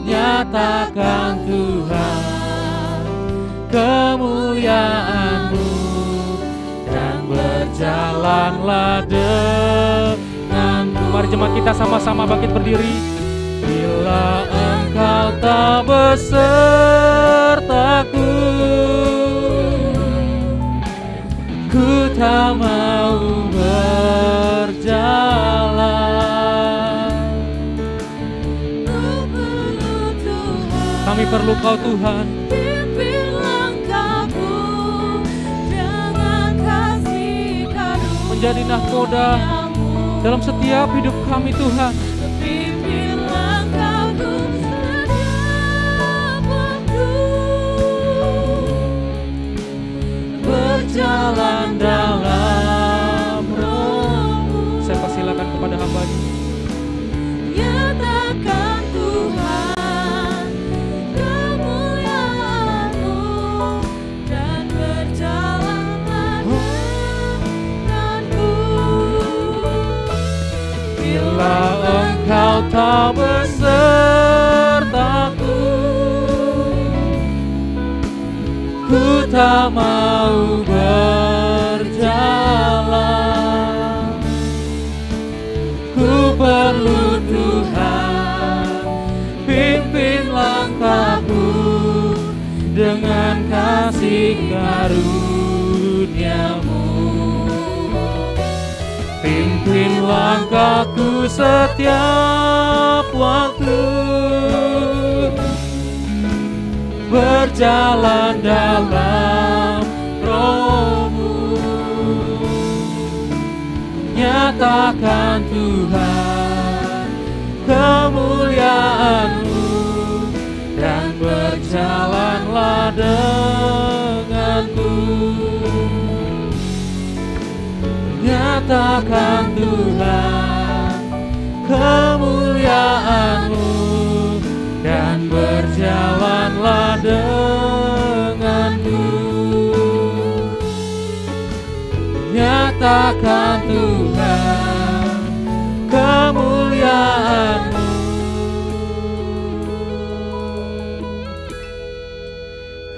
Nyatakan Tuhan kemuliaan-Mu, dan berjalanlah denganku. Mari jemaat kita sama-sama bangkit berdiri. Bila engkau tak besertaku, ku tak mau berjalan. Kami perlu Kau Tuhan, Pimpin langkahku dengan kasih karunia-Mu. menjadi nahkoda dalam setiap hidup kami Tuhan. Pimpin langkahku setiap waktu, Berjalan dalam Roh-Mu. Saya persilakan kepada hamba-Nya. nyatakan Tuhan kemuliaan-Mu, dan berjalanlah denganku. Bila engkau tak besertaku, ku tak mau berjalan. Ku perlu Tuhan, pimpin langkahku dengan kasih karunia-Mu. Pimpin langkahku setiap waktu, berjalan dalam Roh-Mu. Nyatakan Tuhan kemuliaan-Mu, dan berjalanlah denganku. Nyatakan Tuhan kemuliaan-Mu, dan berjalanlah denganku. Nyatakan Tuhan kemuliaan-Mu,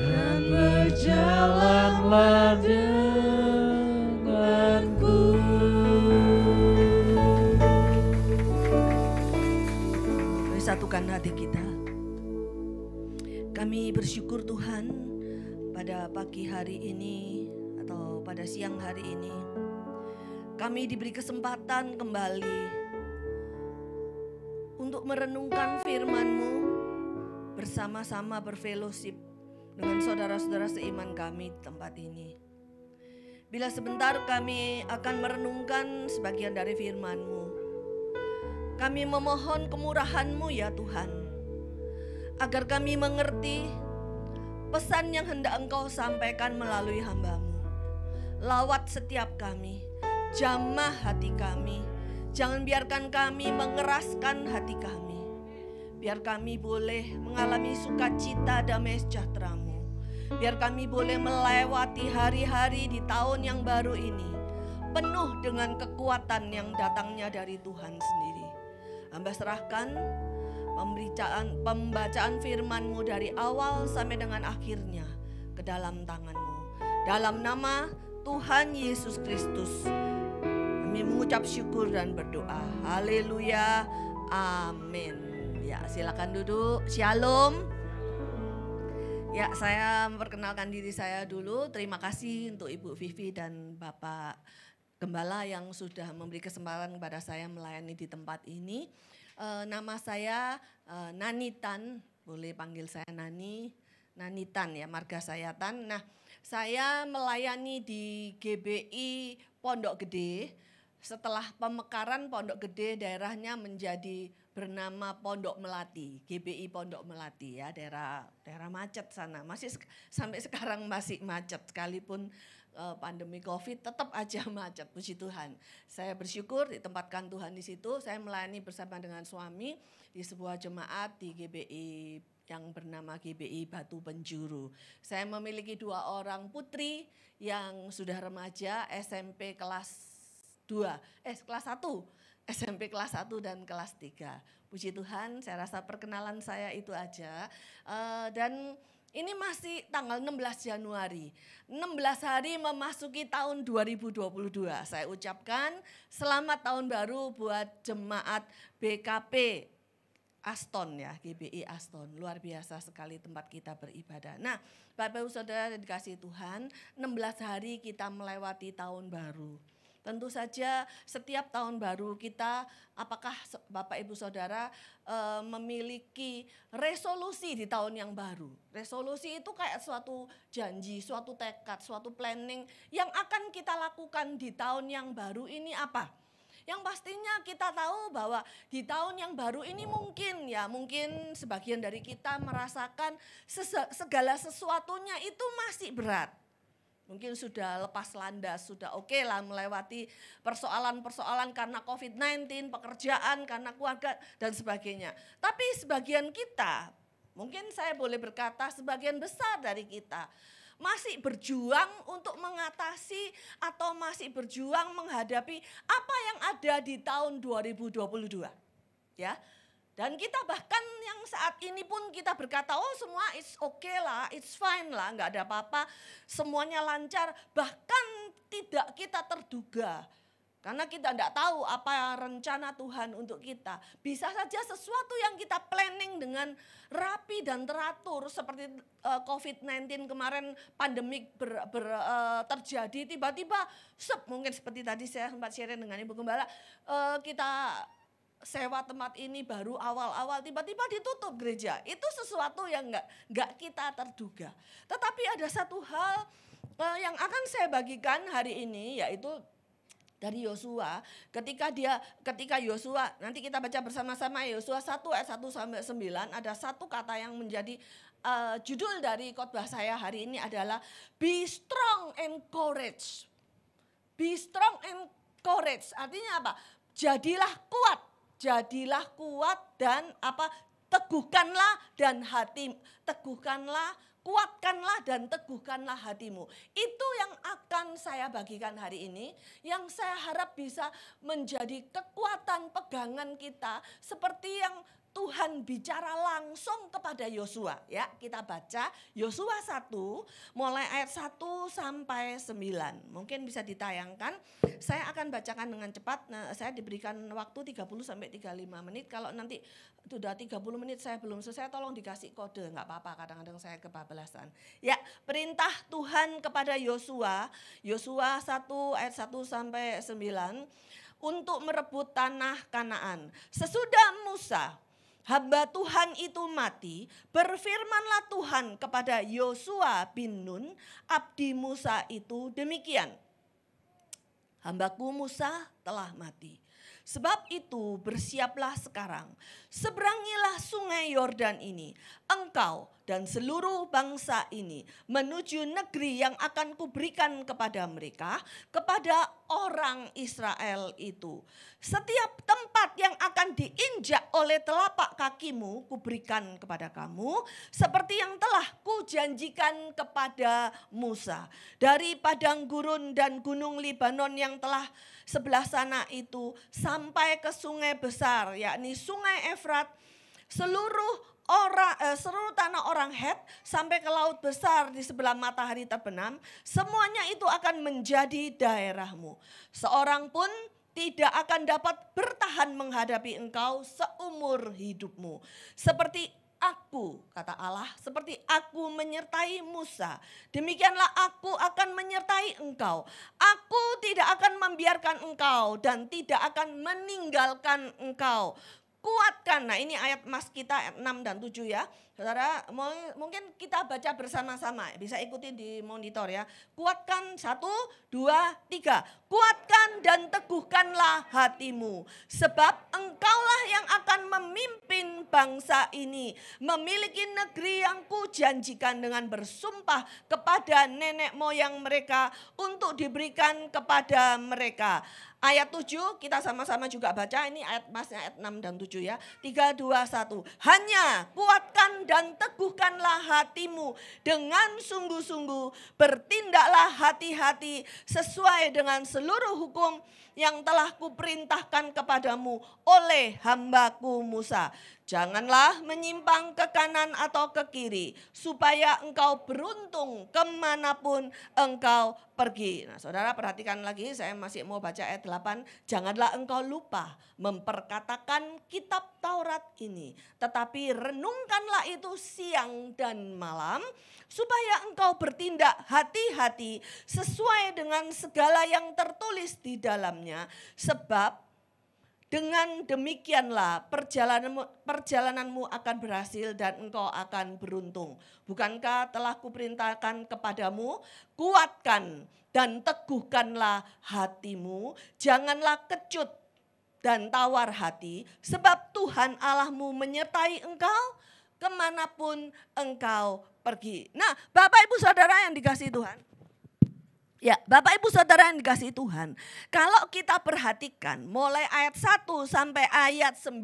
dan berjalanlah denganku. Mari satukan hati kita. Kami bersyukur Tuhan pada pagi hari ini atau pada siang hari ini kami diberi kesempatan kembali untuk merenungkan firman-Mu, bersama-sama berfellowship dengan saudara-saudara seiman kami di tempat ini. Bila sebentar kami akan merenungkan sebagian dari firman-Mu, kami memohon kemurahan-Mu ya Tuhan, agar kami mengerti pesan yang hendak Engkau sampaikan melalui hamba-Mu. Lawat setiap kami, jamah hati kami, jangan biarkan kami mengeraskan hati kami. Biar kami boleh mengalami sukacita damai sejahtera-Mu. Biar kami boleh melewati hari-hari di tahun yang baru ini penuh dengan kekuatan yang datangnya dari Tuhan sendiri. Hamba serahkan pembacaan firman-Mu dari awal sampai dengan akhirnya ke dalam tangan-Mu. Dalam nama Tuhan Yesus Kristus kami mengucap syukur dan berdoa. Haleluya. Amin. Ya, silakan duduk. Shalom. Ya, saya memperkenalkan diri saya dulu. Terima kasih untuk Ibu Vivi dan Bapak Gembala yang sudah memberi kesempatan kepada saya melayani di tempat ini. Nama saya Nani Tan, boleh panggil saya Nani Tan ya, marga saya Tan. Nah, saya melayani di GBI Pondok Gede. Setelah pemekaran Pondok Gede, daerahnya menjadi bernama Pondok Melati, GBI Pondok Melati ya, daerah macet sana. Masih sampai sekarang masih macet, sekalipun pandemi Covid tetap aja macet, puji Tuhan. Saya bersyukur ditempatkan Tuhan di situ. Saya melayani bersama dengan suami di sebuah jemaat di GBI yang bernama GBI Batu Penjuru. Saya memiliki 2 orang putri yang sudah remaja, SMP kelas 1, SMP kelas 1 dan kelas 3. Puji Tuhan, saya rasa perkenalan saya itu aja. Dan ini masih tanggal 16 Januari, 16 hari memasuki tahun 2022. Saya ucapkan selamat tahun baru buat jemaat BKP Aston ya, GBI Aston. Luar biasa sekali tempat kita beribadah. Nah, Bapak Ibu Saudara yang dikasihi Tuhan, 16 hari kita melewati tahun baru. Tentu saja setiap tahun baru kita, apakah Bapak Ibu Saudara memiliki resolusi di tahun yang baru. Resolusi itu kayak suatu janji, suatu tekad, suatu planning yang akan kita lakukan di tahun yang baru ini apa? Yang pastinya kita tahu bahwa di tahun yang baru ini mungkin sebagian dari kita merasakan segala sesuatunya itu masih berat. Mungkin sudah lepas landas, sudah oke lah melewati persoalan-persoalan karena COVID-19, pekerjaan, karena keluarga dan sebagainya. Tapi sebagian kita, mungkin saya boleh berkata sebagian besar dari kita, masih berjuang untuk mengatasi atau masih berjuang menghadapi apa yang ada di tahun 2022. Ya. Dan kita bahkan yang saat ini pun kita berkata, oh semua it's okay lah, it's fine lah, nggak ada apa-apa, semuanya lancar. Bahkan tidak kita terduga, karena kita tidak tahu apa rencana Tuhan untuk kita. Bisa saja sesuatu yang kita planning dengan rapi dan teratur, seperti COVID-19 kemarin pandemik terjadi, tiba-tiba mungkin seperti tadi saya sempat share dengan Ibu Gembala, kita sewa tempat ini baru awal-awal tiba-tiba ditutup gereja. Itu sesuatu yang enggak kita terduga. Tetapi ada satu hal yang akan saya bagikan hari ini, yaitu dari Yosua. Ketika Yosua, nanti kita baca bersama-sama Yosua 1 ayat 1 sampai 9, ada satu kata yang menjadi judul dari khotbah saya hari ini adalah be strong and courage. Be strong and courage. Artinya apa? Jadilah kuat dan teguhkanlah dan kuatkanlah dan teguhkanlah hatimu. Itu yang akan saya bagikan hari ini, yang saya harap bisa menjadi kekuatan pegangan kita seperti yang Tuhan bicara langsung kepada Yosua. Ya, kita baca Yosua 1 mulai ayat 1 sampai 9. Mungkin bisa ditayangkan. Saya akan bacakan dengan cepat. Nah, saya diberikan waktu 30 sampai 35 menit. Kalau nanti sudah 30 menit saya belum selesai, tolong dikasih kode, enggak apa-apa, kadang-kadang saya kebablasan. Ya, perintah Tuhan kepada Yosua, Yosua 1 ayat 1 sampai 9. untuk merebut tanah Kanaan. Sesudah Musa, hamba Tuhan itu mati, berfirmanlah Tuhan kepada Yosua bin Nun, abdi Musa itu demikian. Hambaku Musa telah mati. Sebab itu bersiaplah sekarang, seberangilah sungai Yordan ini, engkau dan seluruh bangsa ini menuju negeri yang akan kuberikan kepada mereka, kepada orang Israel itu. Setiap tempat yang akan diinjak oleh telapak kakimu kuberikan kepada kamu, seperti yang telah kujanjikan kepada Musa. Dari padang gurun dan gunung Libanon yang telah sebelah sana itu sampai ke sungai besar, yakni sungai Efrat, seluruh tanah orang Het sampai ke laut besar di sebelah matahari terbenam, semuanya itu akan menjadi daerahmu. Seorang pun tidak akan dapat bertahan menghadapi engkau seumur hidupmu. Seperti aku, kata Allah, seperti aku menyertai Musa, demikianlah aku akan menyertai engkau. Aku tidak akan membiarkan engkau dan tidak akan meninggalkan engkau. Kuatkan, nah ini ayat mas kita ayat 6 dan 7 ya. Saudara, mungkin kita baca bersama-sama, bisa ikuti di monitor ya. Kuatkan 1, 2, 3. Kuatkan dan teguhkanlah hatimu. Sebab engkaulah yang akan memimpin bangsa ini. Memiliki negeri yang kujanjikan dengan bersumpah kepada nenek moyang mereka untuk diberikan kepada mereka. Ayat 7 kita sama-sama juga baca, ini ayat masnya ayat 6 dan 7 ya. 3, 2, 1. Hanya kuatkan dan teguhkanlah hatimu dengan sungguh-sungguh. Bertindaklah hati-hati sesuai dengan seluruh hukum yang telah kuperintahkan kepadamu oleh hambaku Musa. Janganlah menyimpang ke kanan atau ke kiri, supaya engkau beruntung kemanapun engkau pergi. Nah saudara perhatikan lagi, saya masih mau baca ayat 8. Janganlah engkau lupa memperkatakan kitab Taurat ini, tetapi renungkanlah itu siang dan malam, supaya engkau bertindak hati-hati sesuai dengan segala yang tertulis di dalamnya. Sebab dengan demikianlah perjalananmu akan berhasil dan engkau akan beruntung. Bukankah telah kuperintahkan kepadamu, kuatkan dan teguhkanlah hatimu, janganlah kecut dan tawar hati, sebab Tuhan Allahmu menyertai engkau kemanapun engkau pergi. Nah Bapak Ibu Saudara yang dikasihi Tuhan, ya, Bapak Ibu Saudara yang dikasihi Tuhan, kalau kita perhatikan mulai ayat 1 sampai ayat 9,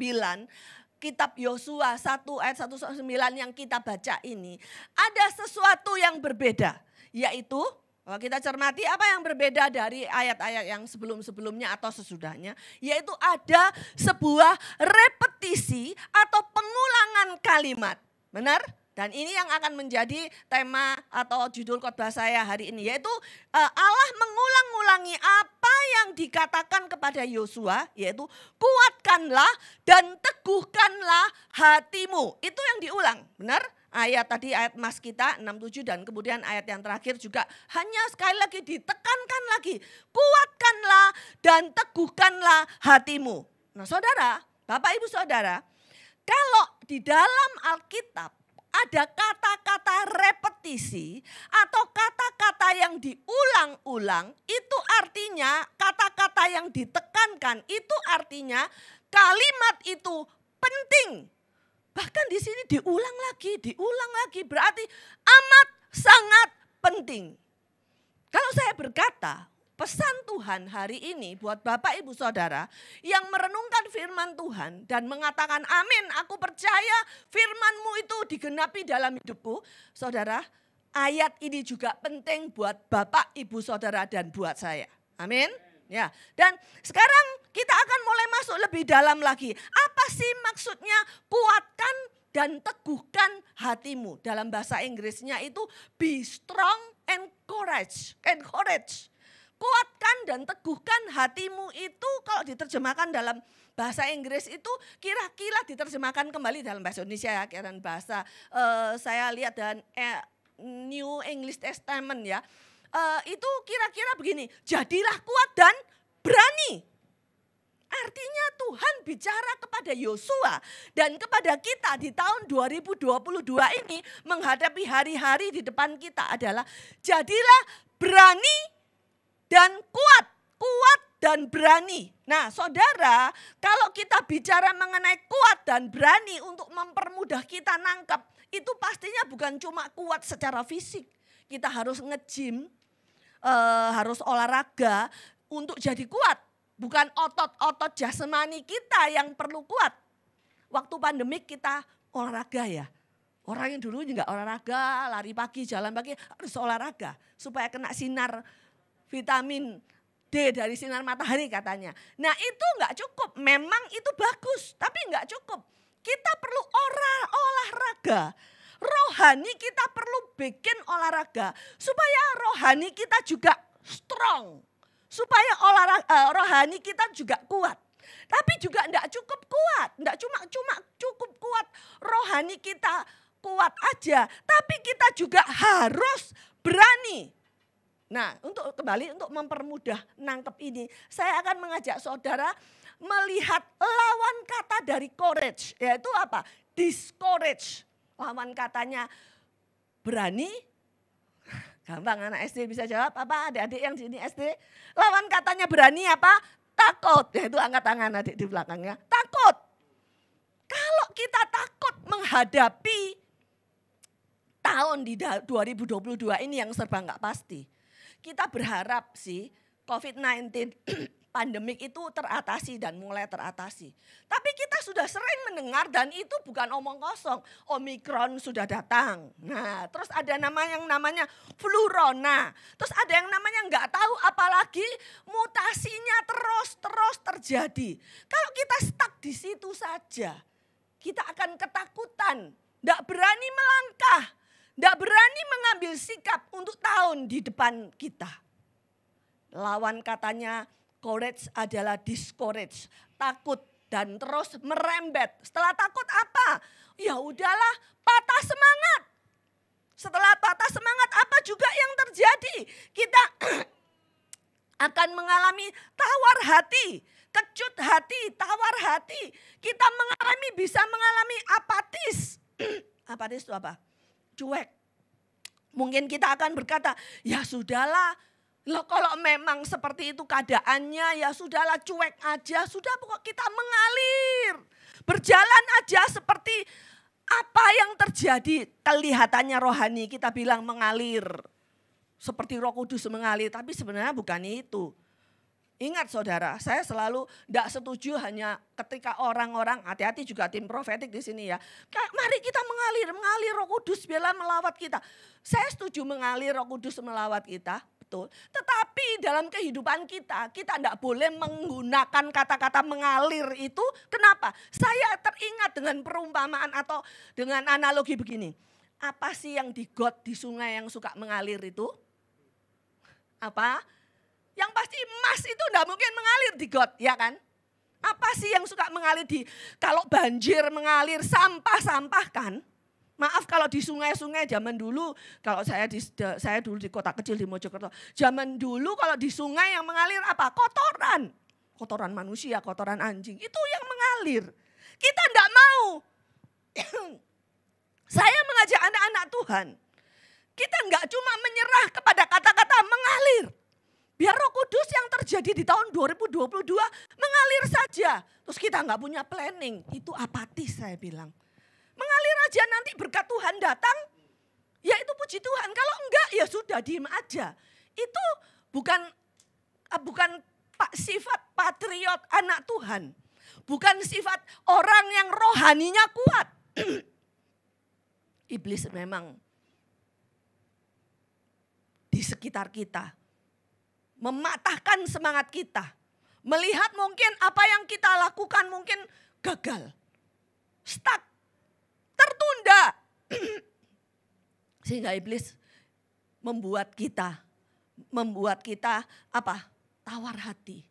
kitab Yosua 1 ayat 1 sampai 9 yang kita baca ini, ada sesuatu yang berbeda, yaitu kalau kita cermati apa yang berbeda dari ayat-ayat yang sebelum-sebelumnya atau sesudahnya, yaitu ada sebuah repetisi atau pengulangan kalimat. Benar? Dan ini yang akan menjadi tema atau judul khotbah saya hari ini, yaitu Allah mengulang-ulangi apa yang dikatakan kepada Yosua, yaitu kuatkanlah dan teguhkanlah hatimu. Itu yang diulang, benar? Ayat tadi ayat mas kita 6-7 dan kemudian ayat yang terakhir juga hanya sekali lagi ditekankan lagi, kuatkanlah dan teguhkanlah hatimu. Nah saudara, Bapak Ibu Saudara, kalau di dalam Alkitab ada kata-kata repetisi atau kata-kata yang diulang-ulang, itu artinya kata-kata yang ditekankan, itu artinya kalimat itu penting. Bahkan di sini diulang lagi, berarti amat sangat penting. Kalau saya berkata, pesan Tuhan hari ini buat Bapak Ibu Saudara yang merenungkan firman Tuhan dan mengatakan amin, aku percaya firman-Mu itu digenapi dalam hidupku. Saudara, ayat ini juga penting buat Bapak Ibu Saudara dan buat saya. Amin. Ya, dan sekarang kita akan mulai masuk lebih dalam lagi. Apa sih maksudnya kuatkan dan teguhkan hatimu? Dalam bahasa Inggrisnya itu be strong and courage. Kuatkan dan teguhkan hatimu itu kalau diterjemahkan dalam bahasa Inggris itu kira-kira diterjemahkan kembali dalam bahasa Indonesia ya. Dan bahasa saya lihat dan New English Testament ya. Itu kira-kira begini, jadilah kuat dan berani. Artinya Tuhan bicara kepada Yosua dan kepada kita di tahun 2022 ini menghadapi hari-hari di depan kita adalah jadilah berani dan kuat, kuat dan berani. Nah saudara, kalau kita bicara mengenai kuat dan berani untuk mempermudah kita nangkap, itu pastinya bukan cuma kuat secara fisik. Kita harus nge-gym, harus olahraga untuk jadi kuat. Bukan otot-otot jasmani kita yang perlu kuat. Waktu pandemik kita olahraga ya. Orang yang dulu enggak olahraga, lari pagi, jalan pagi, harus olahraga. Supaya kena sinar vitamin D dari sinar matahari katanya. Nah itu enggak cukup, memang itu bagus, tapi enggak cukup. Kita perlu olahraga. Rohani kita perlu bikin olahraga. Supaya rohani kita juga strong. Supaya rohani kita juga kuat. Tapi juga enggak cukup kuat. Enggak cuma cukup kuat rohani kita kuat aja. Tapi kita juga harus berani. Nah kembali untuk mempermudah nangkep ini. Saya akan mengajak saudara melihat lawan kata dari courage. Yaitu apa? Discourage. Lawan katanya berani. Gampang anak SD bisa jawab apa? Adik-adik yang di sini SD. Lawan katanya berani apa? Takut. Ya itu angkat tangan adik di belakangnya. Takut. Kalau kita takut menghadapi tahun di 2022 ini yang serba nggak pasti. Kita berharap sih COVID-19 pandemik itu teratasi dan mulai teratasi. Tapi kita sudah sering mendengar dan itu bukan omong kosong. Omikron sudah datang. Nah terus ada yang namanya flurona. Terus ada yang namanya nggak tahu apalagi mutasinya terus terjadi. Kalau kita stuck di situ saja, kita akan ketakutan. Nggak berani melangkah. Nggak berani mengambil sikap untuk tahun di depan kita. Lawan katanya courage adalah discourage, takut dan terus merembet. Setelah takut apa? Ya udahlah, patah semangat. Setelah patah semangat apa juga yang terjadi? Kita akan mengalami tawar hati, kecut hati, tawar hati. Kita bisa mengalami apatis. Apatis itu apa? Cuek. Mungkin kita akan berkata, ya sudahlah. Loh kalau memang seperti itu keadaannya ya sudahlah cuek aja. Sudah pokok kita mengalir. Berjalan aja seperti apa yang terjadi. Kelihatannya rohani kita bilang mengalir. Seperti Roh Kudus mengalir. Tapi sebenarnya bukan itu. Ingat saudara, saya selalu tidak setuju hanya ketika orang-orang, hati-hati juga tim profetik di sini ya. Mari kita mengalir Roh Kudus biarlah melawat kita. Saya setuju mengalir Roh Kudus melawat kita. Betul. Tetapi dalam kehidupan kita tidak boleh menggunakan kata-kata mengalir itu. Kenapa? Saya teringat dengan perumpamaan atau dengan analogi begini. Apa sih yang di got di sungai yang suka mengalir itu? Apa? Yang pasti emas itu tidak mungkin mengalir di got, ya kan? Apa sih yang suka mengalir kalau banjir mengalir sampah-sampah kan? Maaf kalau di sungai-sungai zaman dulu, kalau saya dulu di kota kecil di Mojokerto, zaman dulu kalau di sungai yang mengalir apa? Kotoran. Kotoran manusia, kotoran anjing, itu yang mengalir. Kita tidak mau. Saya mengajak anak-anak Tuhan. Kita enggak cuma menyerah kepada kata-kata mengalir. Biar Roh Kudus yang terjadi di tahun 2022 mengalir saja. Terus kita enggak punya planning, itu apatis saya bilang. Mengalir aja nanti berkat Tuhan datang, ya itu puji Tuhan. Kalau enggak ya sudah diem aja. Itu bukan sifat patriot anak Tuhan. Bukan sifat orang yang rohaninya kuat. Iblis memang di sekitar kita. Mematahkan semangat kita. Melihat mungkin apa yang kita lakukan mungkin gagal. Stuck. Tertunda. Sehingga iblis membuat kita apa? Tawar hati.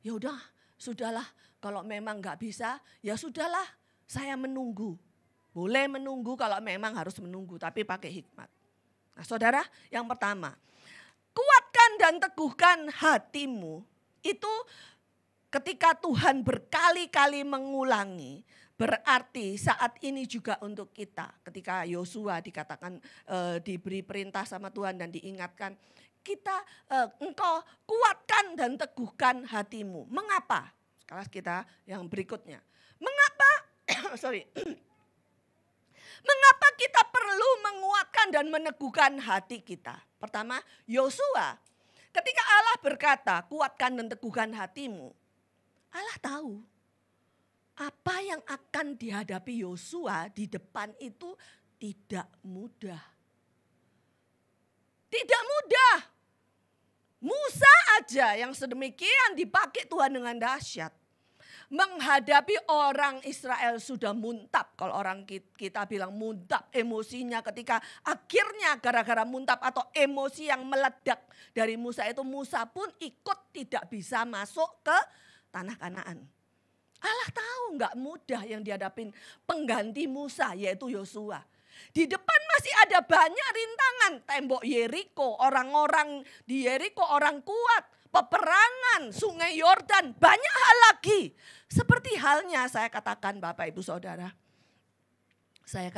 Ya udah, sudahlah. Kalau memang nggak bisa, ya sudahlah. Saya menunggu. Boleh menunggu kalau memang harus menunggu, tapi pakai hikmat. Nah, saudara, yang pertama, kuatkan dan teguhkan hatimu. Itu ketika Tuhan berkali-kali mengulangi, berarti saat ini juga untuk kita. Ketika Yosua dikatakan diberi perintah sama Tuhan dan diingatkan, engkau kuatkan dan teguhkan hatimu. Mengapa? Sekarang kita yang berikutnya. Mengapa? Mengapa kita perlu menguatkan dan meneguhkan hati kita? Pertama, Yosua, ketika Allah berkata, kuatkan dan teguhkan hatimu, Allah tahu apa yang akan dihadapi Yosua di depan itu tidak mudah. Tidak mudah. Musa aja yang sedemikian dipakai Tuhan dengan dahsyat. Menghadapi orang Israel sudah muntap. Kalau orang kita bilang muntap emosinya ketika akhirnya gara-gara muntap atau emosi yang meledak dari Musa itu, Musa pun ikut tidak bisa masuk ke tanah Kanaan. Allah tahu nggak mudah yang dihadapin pengganti Musa yaitu Yosua. Di depan masih ada banyak rintangan. Tembok Yeriko, orang-orang di Yeriko orang kuat. Peperangan, sungai Yordan, banyak hal lagi. Seperti halnya saya katakan Bapak Ibu Saudara. Saya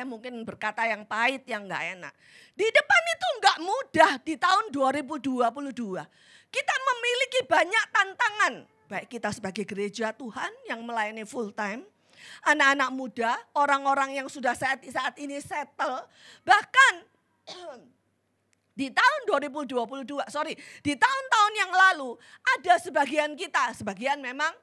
mungkin berkata yang pahit, yang nggak enak. Di depan itu nggak mudah di tahun 2022. Kita memiliki banyak tantangan. Baik kita sebagai gereja Tuhan yang melayani full time. Anak-anak muda, orang-orang yang sudah saat ini settle. Bahkan di tahun 2022, di tahun-tahun yang lalu ada sebagian kita, sebagian memang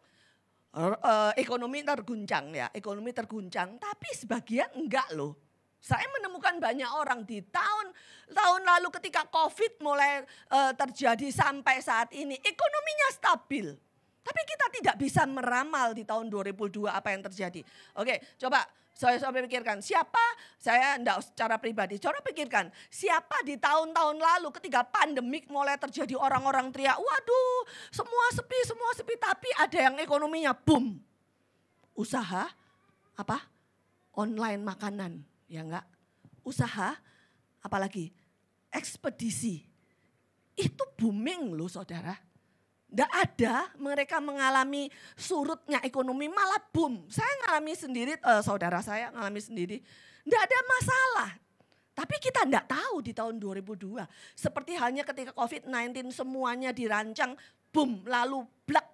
ekonomi terguncang ya, ekonomi terguncang, tapi sebagian enggak loh. Saya menemukan banyak orang di tahun lalu ketika COVID mulai terjadi sampai saat ini, ekonominya stabil. Tapi kita tidak bisa meramal di tahun 2002 apa yang terjadi. Oke, coba saya pikirkan saya enggak secara pribadi, coba pikirkan siapa di tahun-tahun lalu ketika pandemik mulai terjadi orang-orang teriak, waduh semua sepi, tapi ada yang ekonominya boom. Usaha apa? Online makanan, ya enggak? Usaha apalagi? Ekspedisi. Itu booming loh saudara. Tidak ada mereka mengalami surutnya ekonomi, malah boom. Saya ngalami sendiri, saudara saya ngalami sendiri. Tidak ada masalah. Tapi kita tidak tahu di tahun 2002. Seperti halnya ketika COVID-19 semuanya dirancang, boom, lalu blak.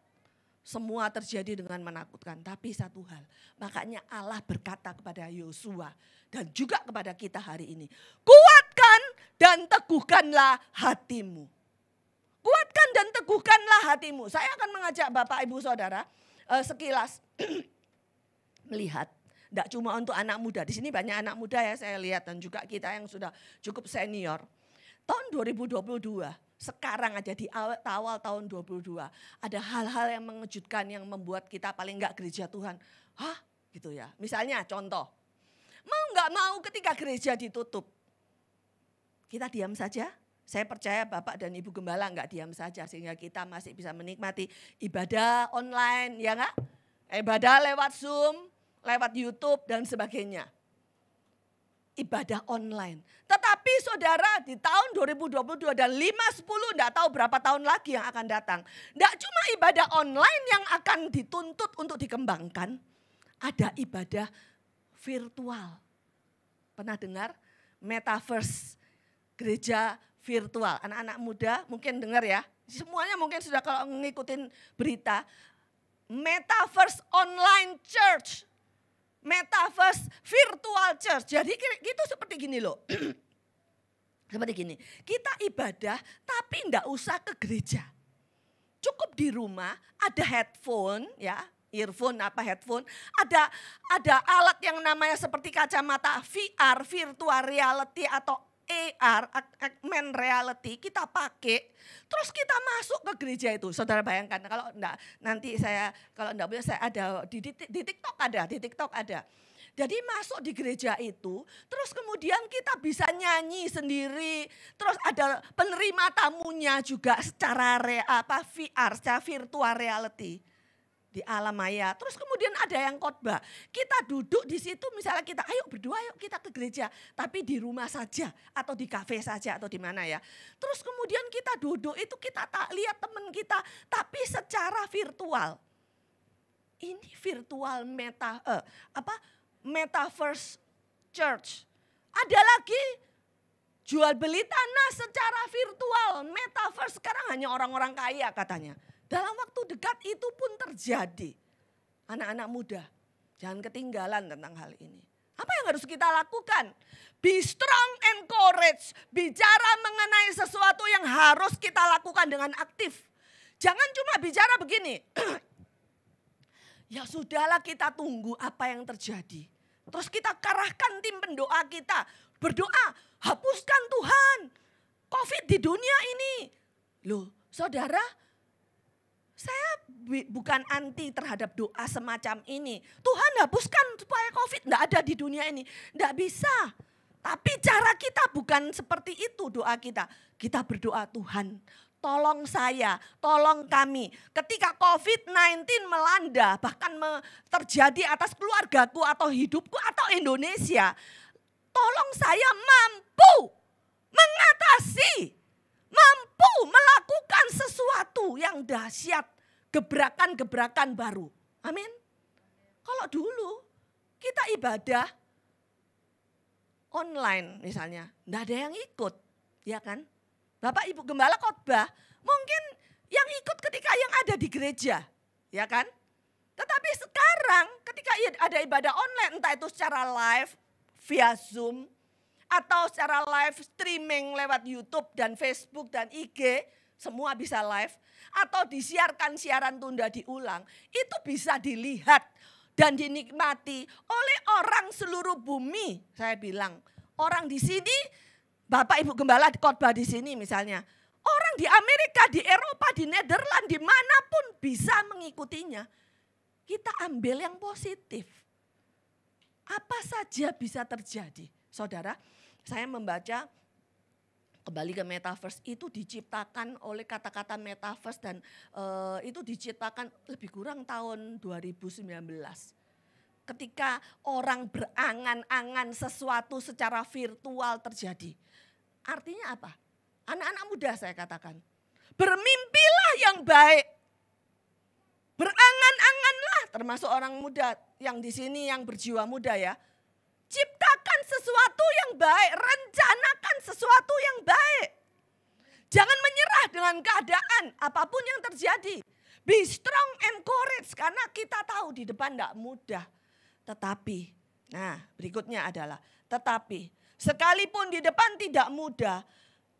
Semua terjadi dengan menakutkan. Tapi satu hal, makanya Allah berkata kepada Yosua dan juga kepada kita hari ini. Kuatkan dan teguhkanlah hatimu. Kuatkan dan teguhkanlah hatimu. Saya akan mengajak Bapak Ibu Saudara sekilas melihat. Tidak cuma untuk anak muda. Di sini banyak anak muda ya saya lihat. Dan juga kita yang sudah cukup senior. Tahun 2022. Sekarang aja di awal tahun 2022. Ada hal-hal yang mengejutkan yang membuat kita paling enggak gereja Tuhan. Hah? Gitu ya. Misalnya contoh. Mau nggak mau ketika gereja ditutup. Kita diam saja. Saya percaya Bapak dan Ibu Gembala enggak diam saja sehingga kita masih bisa menikmati ibadah online, ya enggak? Ibadah lewat Zoom, lewat YouTube dan sebagainya. Ibadah online. Tetapi saudara di tahun 2022 dan 5-10 enggak tahu berapa tahun lagi yang akan datang. Enggak cuma ibadah online yang akan dituntut untuk dikembangkan. Ada ibadah virtual. Pernah dengar? Metaverse, gereja virtual. Anak-anak muda mungkin dengar ya. Semuanya mungkin sudah kalau ngikutin berita. Metaverse online church. Metaverse virtual church. Jadi gitu seperti gini loh. Seperti gini. Kita ibadah tapi enggak usah ke gereja. Cukup di rumah ada headphone ya. Earphone apa headphone. Ada alat yang namanya seperti kacamata VR, virtual reality atau AR, augmented reality, kita pakai, terus kita masuk ke gereja itu. Saudara bayangkan, kalau enggak, nanti kalau enggak boleh saya ada, di TikTok ada. Jadi masuk di gereja itu, terus kemudian kita bisa nyanyi sendiri, terus ada penerima tamunya juga secara VR, secara virtual reality. di alam maya. Terus kemudian ada yang khotbah. Kita duduk di situ misalnya kita ayo berdoa yuk kita ke gereja. Tapi di rumah saja atau di kafe saja atau di mana ya. Terus kemudian kita duduk itu kita tak lihat teman kita. Tapi secara virtual. Ini virtual metaverse church. Ada lagi jual beli tanah secara virtual. Metaverse sekarang hanya orang-orang kaya katanya. Dalam waktu dekat itu pun terjadi. Anak-anak muda, jangan ketinggalan tentang hal ini. Apa yang harus kita lakukan? Be strong and courage. Bicara mengenai sesuatu yang harus kita lakukan dengan aktif. Jangan cuma bicara begini. Ya sudahlah kita tunggu apa yang terjadi. Terus kita kerahkan tim pendoa kita. Berdoa, hapuskan Tuhan COVID di dunia ini. Loh saudara, saya bukan anti terhadap doa semacam ini. Tuhan hapuskan supaya COVID tidak ada di dunia ini. Tidak bisa. Tapi cara kita bukan seperti itu doa kita. Kita berdoa Tuhan, tolong saya, tolong kami. Ketika COVID-19 melanda, bahkan terjadi atas keluargaku atau hidupku atau Indonesia. Tolong saya mampu mengatasi, mampu melakukan sesuatu yang dahsyat, gebrakan-gebrakan baru. Amin. Kalau dulu kita ibadah online misalnya, enggak ada yang ikut, ya kan? Bapak Ibu Gembala khotbah, mungkin yang ikut ketika yang ada di gereja, ya kan? Tetapi sekarang ketika ada ibadah online, entah itu secara live, via Zoom, atau secara live streaming lewat YouTube dan Facebook dan IG, semua bisa live. Atau disiarkan siaran tunda diulang, itu bisa dilihat dan dinikmati oleh orang seluruh bumi. Saya bilang, orang di sini, Bapak Ibu Gembala khotbah di sini misalnya. Orang di Amerika, di Eropa, di Nederland, dimanapun bisa mengikutinya. Kita ambil yang positif. Apa saja bisa terjadi. Saudara, saya membaca kembali ke metaverse itu diciptakan oleh kata-kata metaverse dan itu diciptakan lebih kurang tahun 2019. Ketika orang berangan-angan sesuatu secara virtual terjadi. Artinya apa? Anak-anak muda saya katakan. Bermimpilah yang baik. Berangan-anganlah, termasuk orang muda yang di sini yang berjiwa muda ya. Ciptakan sesuatu yang baik, rencanakan sesuatu yang baik. Jangan menyerah dengan keadaan apapun yang terjadi. Be strong and courage karena kita tahu di depan tidak mudah. Tetapi, nah berikutnya adalah tetapi sekalipun di depan tidak mudah,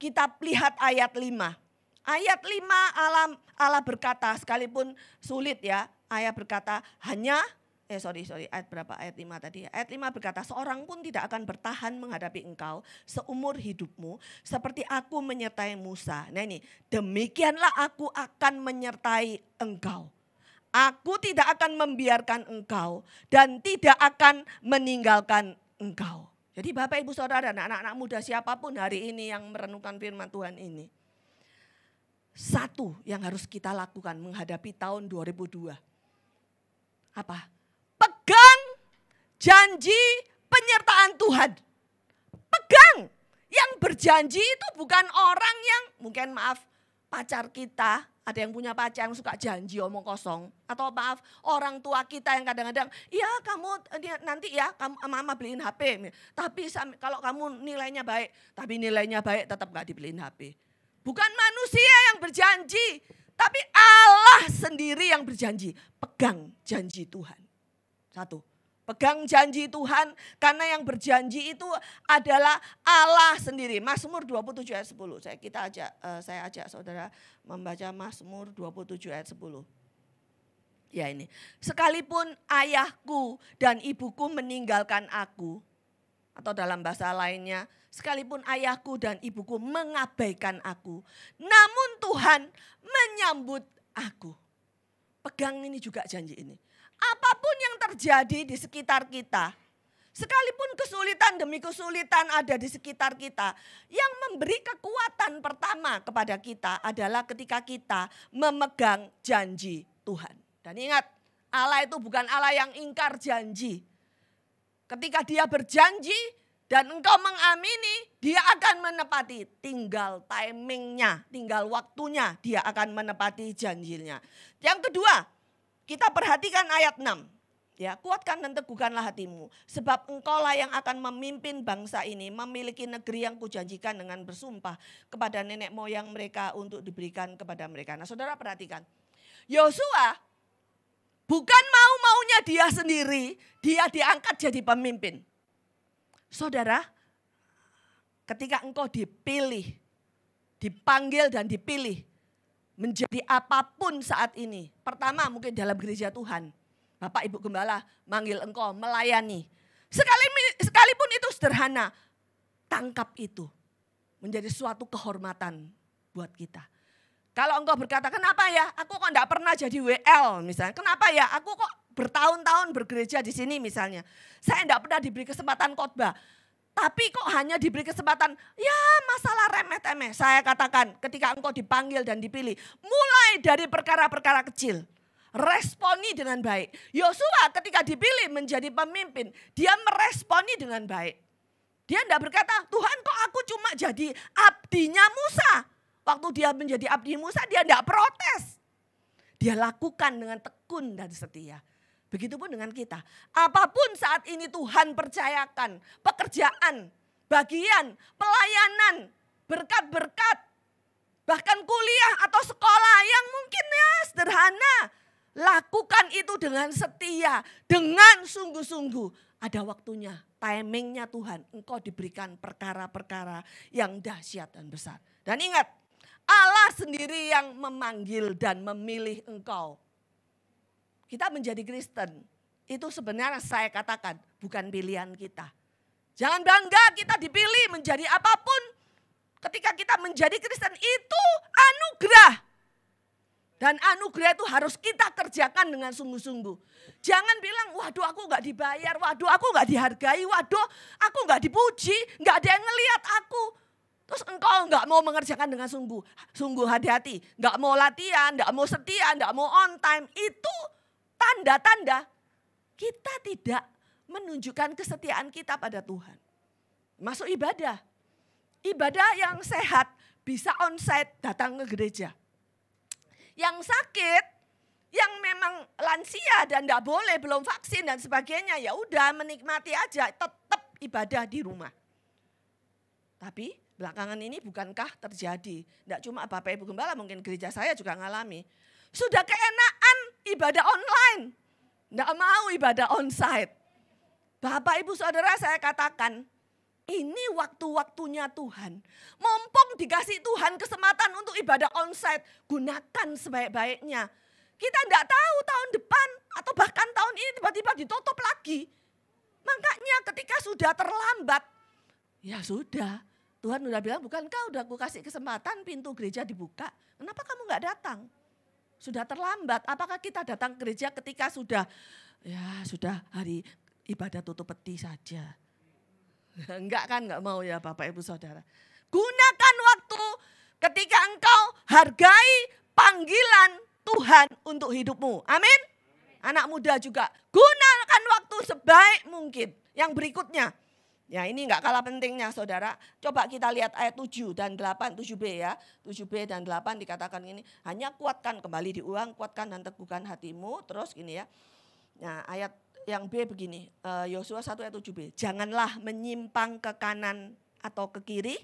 kita lihat ayat 5. Ayat 5 Allah berkata, sekalipun sulit ya, ayat berkata ayat berapa? Ayat 5 tadi. Ayat 5 berkata, seorang pun tidak akan bertahan menghadapi engkau seumur hidupmu seperti aku menyertai Musa. Nah ini, demikianlah aku akan menyertai engkau. Aku tidak akan membiarkan engkau dan tidak akan meninggalkan engkau. Jadi Bapak Ibu Saudara dan anak-anak muda siapapun hari ini yang merenungkan firman Tuhan ini. Satu yang harus kita lakukan menghadapi tahun 2002. Apa? Pegang janji penyertaan Tuhan. Pegang. Yang berjanji itu bukan orang yang mungkin maaf pacar kita. Ada yang punya pacar yang suka janji omong kosong. Atau maaf orang tua kita yang kadang-kadang, iya kamu nanti ya mama beliin HP. Tapi kalau kamu nilainya baik, tapi nilainya baik tetap gak dibeliin HP. Bukan manusia yang berjanji, tapi Allah sendiri yang berjanji. Pegang janji Tuhan. Satu, pegang janji Tuhan karena yang berjanji itu adalah Allah sendiri. Mazmur 27 ayat 10. Saya ajak saudara membaca Mazmur 27 ayat 10. Ya ini, sekalipun ayahku dan ibuku meninggalkan aku, atau dalam bahasa lainnya, sekalipun ayahku dan ibuku mengabaikan aku, namun Tuhan menyambut aku. Pegang ini juga janji ini. Apapun yang terjadi di sekitar kita, sekalipun kesulitan demi kesulitan ada di sekitar kita, yang memberi kekuatan pertama kepada kita adalah ketika kita memegang janji Tuhan. Dan ingat, Allah itu bukan Allah yang ingkar janji. Ketika dia berjanji dan engkau mengamini, dia akan menepati. Tinggal timingnya, tinggal waktunya dia akan menepati janjinya. Yang kedua, kita perhatikan ayat 6. Ya, kuatkan dan teguhkanlah hatimu, sebab engkaulah yang akan memimpin bangsa ini memiliki negeri yang kujanjikan dengan bersumpah kepada nenek moyang mereka untuk diberikan kepada mereka. Nah, saudara perhatikan, Yosua bukan mau-maunya dia sendiri, dia diangkat jadi pemimpin. Saudara, ketika engkau dipilih, dipanggil dan dipilih menjadi apapun saat ini, pertama mungkin dalam gereja Tuhan, Bapak Ibu Gembala manggil engkau melayani. Sekalipun itu sederhana, tangkap itu menjadi suatu kehormatan buat kita. Kalau engkau berkata, kenapa ya aku kok enggak pernah jadi WL misalnya. Kenapa ya aku kok bertahun-tahun bergereja di sini misalnya. Saya enggak pernah diberi kesempatan khotbah. Tapi kok hanya diberi kesempatan, ya masalah remeh-temeh. Saya katakan ketika engkau dipanggil dan dipilih, mulai dari perkara-perkara kecil. Responi dengan baik. Yosua ketika dipilih menjadi pemimpin, dia meresponi dengan baik. Dia tidak berkata, Tuhan kok aku cuma jadi abdinya Musa. Waktu dia menjadi abdi Musa, dia tidak protes. Dia lakukan dengan tekun dan setia. Begitupun dengan kita. Apapun saat ini Tuhan percayakan, pekerjaan, bagian, pelayanan, berkat-berkat, bahkan kuliah atau sekolah yang mungkin ya sederhana. Lakukan itu dengan setia, dengan sungguh-sungguh. Ada waktunya, timingnya Tuhan. Engkau diberikan perkara-perkara yang dahsyat dan besar. Dan ingat, Allah sendiri yang memanggil dan memilih engkau. Kita menjadi Kristen, itu sebenarnya saya katakan bukan pilihan kita. Jangan bangga kita dipilih menjadi apapun. Ketika kita menjadi Kristen itu anugerah. Dan anugerah itu harus kita kerjakan dengan sungguh-sungguh. Jangan bilang, waduh aku gak dibayar, waduh aku gak dihargai, waduh aku gak dipuji, gak ada yang ngelihat aku. Terus engkau gak mau mengerjakan dengan sungguh. Sungguh hati-hati, gak mau latihan, gak mau setia, gak mau on time. Itu tanda-tanda kita tidak menunjukkan kesetiaan kita pada Tuhan. Masuk ibadah. Ibadah yang sehat bisa onsite datang ke gereja. Yang sakit, yang memang lansia dan tidak boleh, belum vaksin dan sebagainya, ya udah menikmati aja, tetap ibadah di rumah. Tapi belakangan ini bukankah terjadi? Tidak cuma Bapak Ibu Gembala, mungkin gereja saya juga ngalami. Sudah keenaan ibadah online, tidak mau ibadah onsite. Bapak Ibu Saudara saya katakan, ini waktu-waktunya Tuhan. Mumpung dikasih Tuhan kesempatan untuk ibadah onsite, gunakan sebaik-baiknya. Kita tidak tahu tahun depan atau bahkan tahun ini tiba-tiba ditutup lagi. Makanya ketika sudah terlambat, ya sudah. Tuhan sudah bilang, bukankah udah aku kasih kesempatan pintu gereja dibuka? Kenapa kamu nggak datang? Sudah terlambat. Apakah kita datang ke gereja ketika sudah hari ibadah tutup peti saja? Enggak kan, enggak mau ya Bapak Ibu Saudara. Gunakan waktu ketika engkau hargai panggilan Tuhan untuk hidupmu. Amin. Anak muda juga gunakan waktu sebaik mungkin. Yang berikutnya, ya ini enggak kalah pentingnya saudara. Coba kita lihat ayat 7 dan 8, 7b ya. 7b dan 8 dikatakan ini, hanya kuatkan, kembali diulang, kuatkan dan teguhkan hatimu. Terus gini ya, nah ayat yang B begini, Yosua 1 ayat 7b. Janganlah menyimpang ke kanan atau ke kiri,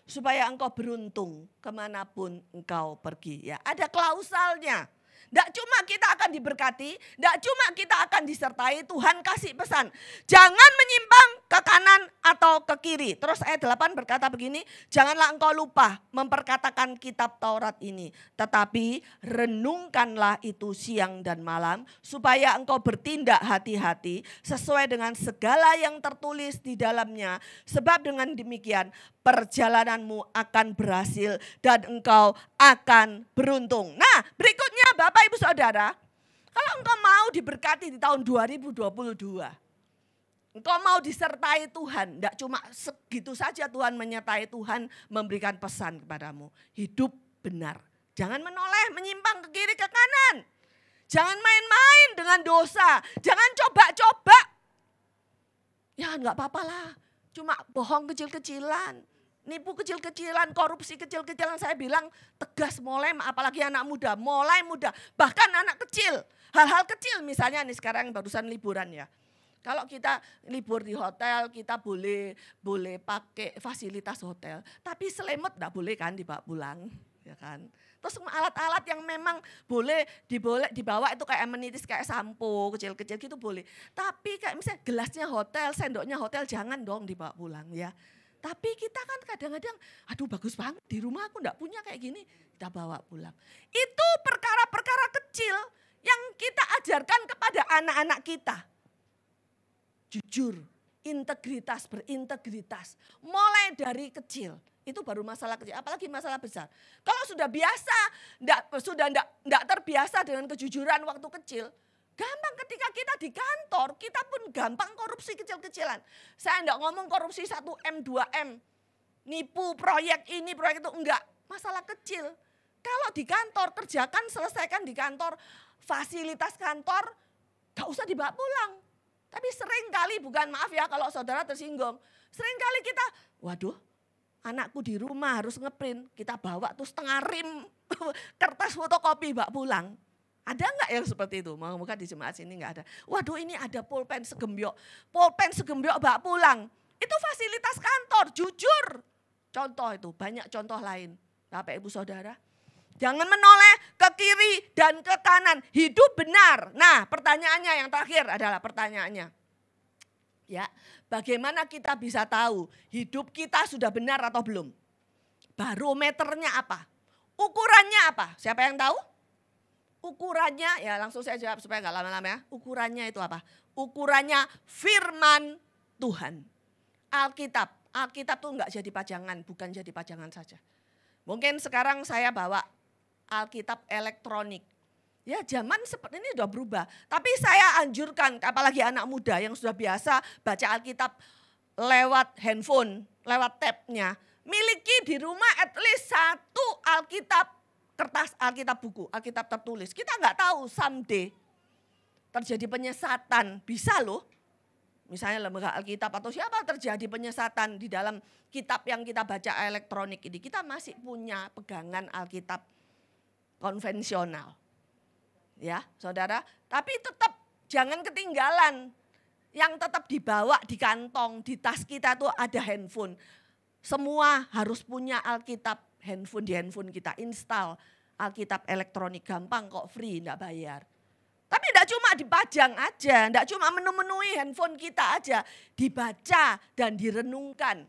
supaya engkau beruntung kemanapun engkau pergi. Ya, ada klausalnya. Tidak cuma kita akan diberkati, tidak cuma kita akan disertai, Tuhan kasih pesan. Jangan menyimpang ke kanan atau ke kiri. Terus ayat 8 berkata begini, janganlah engkau lupa memperkatakan kitab Taurat ini. Tetapi renungkanlah itu siang dan malam, supaya engkau bertindak hati-hati sesuai dengan segala yang tertulis di dalamnya. Sebab dengan demikian perjalananmu akan berhasil dan engkau akan beruntung. Nah, berikutnya Bapak Ibu Saudara, kalau engkau mau diberkati di tahun 2022, engkau mau disertai Tuhan, tidak cuma segitu saja Tuhan menyertai, Tuhan memberikan pesan kepadamu. Hidup benar, jangan menoleh, menyimpang ke kiri ke kanan. Jangan main-main dengan dosa. Jangan coba-coba. Ya nggak apa-apa lah. Cuma bohong kecil-kecilan. Nipu kecil-kecilan, korupsi kecil-kecilan. Saya bilang tegas mulai, apalagi anak muda. Mulai muda, bahkan anak kecil. Hal-hal kecil misalnya nih sekarang barusan liburan ya. Kalau kita libur di hotel, kita boleh pakai fasilitas hotel. Tapi selimut enggak boleh kan dibawa pulang, ya kan. Terus alat-alat yang memang boleh dibawa itu kayak amenities kayak sampo kecil-kecil gitu boleh. Tapi kayak misalnya gelasnya hotel, sendoknya hotel jangan dong dibawa pulang ya. Tapi kita kan kadang-kadang, aduh bagus banget di rumah aku enggak punya kayak gini, kita bawa pulang. Itu perkara-perkara kecil yang kita ajarkan kepada anak-anak kita. Jujur, integritas, berintegritas. Mulai dari kecil, itu baru masalah kecil, apalagi masalah besar. Kalau sudah biasa, enggak terbiasa dengan kejujuran waktu kecil, gampang ketika kita di kantor, kita pun gampang korupsi kecil-kecilan. Saya enggak ngomong korupsi 1M, 2M, nipu proyek ini, proyek itu, enggak. Masalah kecil. Kalau di kantor, kerjakan, selesaikan di kantor, fasilitas kantor, enggak usah dibawa pulang. Tapi sering kali, bukan maaf ya kalau saudara tersinggung, sering kali kita, waduh anakku di rumah harus ngeprint, kita bawa tuh setengah rim kertas fotokopi bawa pulang. Ada enggak yang seperti itu? Moga-moga di jemaat sini enggak ada. Waduh ini ada pulpen segembyok bawa pulang. Itu fasilitas kantor, jujur. Contoh itu, banyak contoh lain. Bapak Ibu Saudara. Jangan menoleh ke kiri dan ke kanan. Hidup benar. Nah pertanyaannya yang terakhir adalah pertanyaannya. Ya, bagaimana kita bisa tahu hidup kita sudah benar atau belum? Barometernya apa? Ukurannya apa? Siapa yang tahu? Ukurannya, ya langsung saya jawab supaya gak lama-lama ya. Ukurannya itu apa? Ukurannya firman Tuhan. Alkitab. Alkitab tuh gak jadi pajangan, bukan jadi pajangan saja. Mungkin sekarang saya bawa Alkitab elektronik. Ya zaman seperti ini sudah berubah. Tapi saya anjurkan, apalagi anak muda yang sudah biasa baca Alkitab lewat handphone, lewat tab-nya. Miliki di rumah at least 1 Alkitab, kertas Alkitab buku, Alkitab tertulis. Kita nggak tahu someday terjadi penyesatan, bisa loh. Misalnya lembaga Alkitab atau siapa terjadi penyesatan di dalam kitab yang kita baca elektronik ini. Kita masih punya pegangan Alkitab konvensional. Ya saudara, tapi tetap jangan ketinggalan. Yang tetap dibawa di kantong, di tas kita tuh ada handphone. Semua harus punya Alkitab handphone di handphone kita. Install Alkitab elektronik gampang kok, free, enggak bayar. Tapi enggak cuma dipajang aja, enggak cuma menu-menui handphone kita aja. Dibaca dan direnungkan.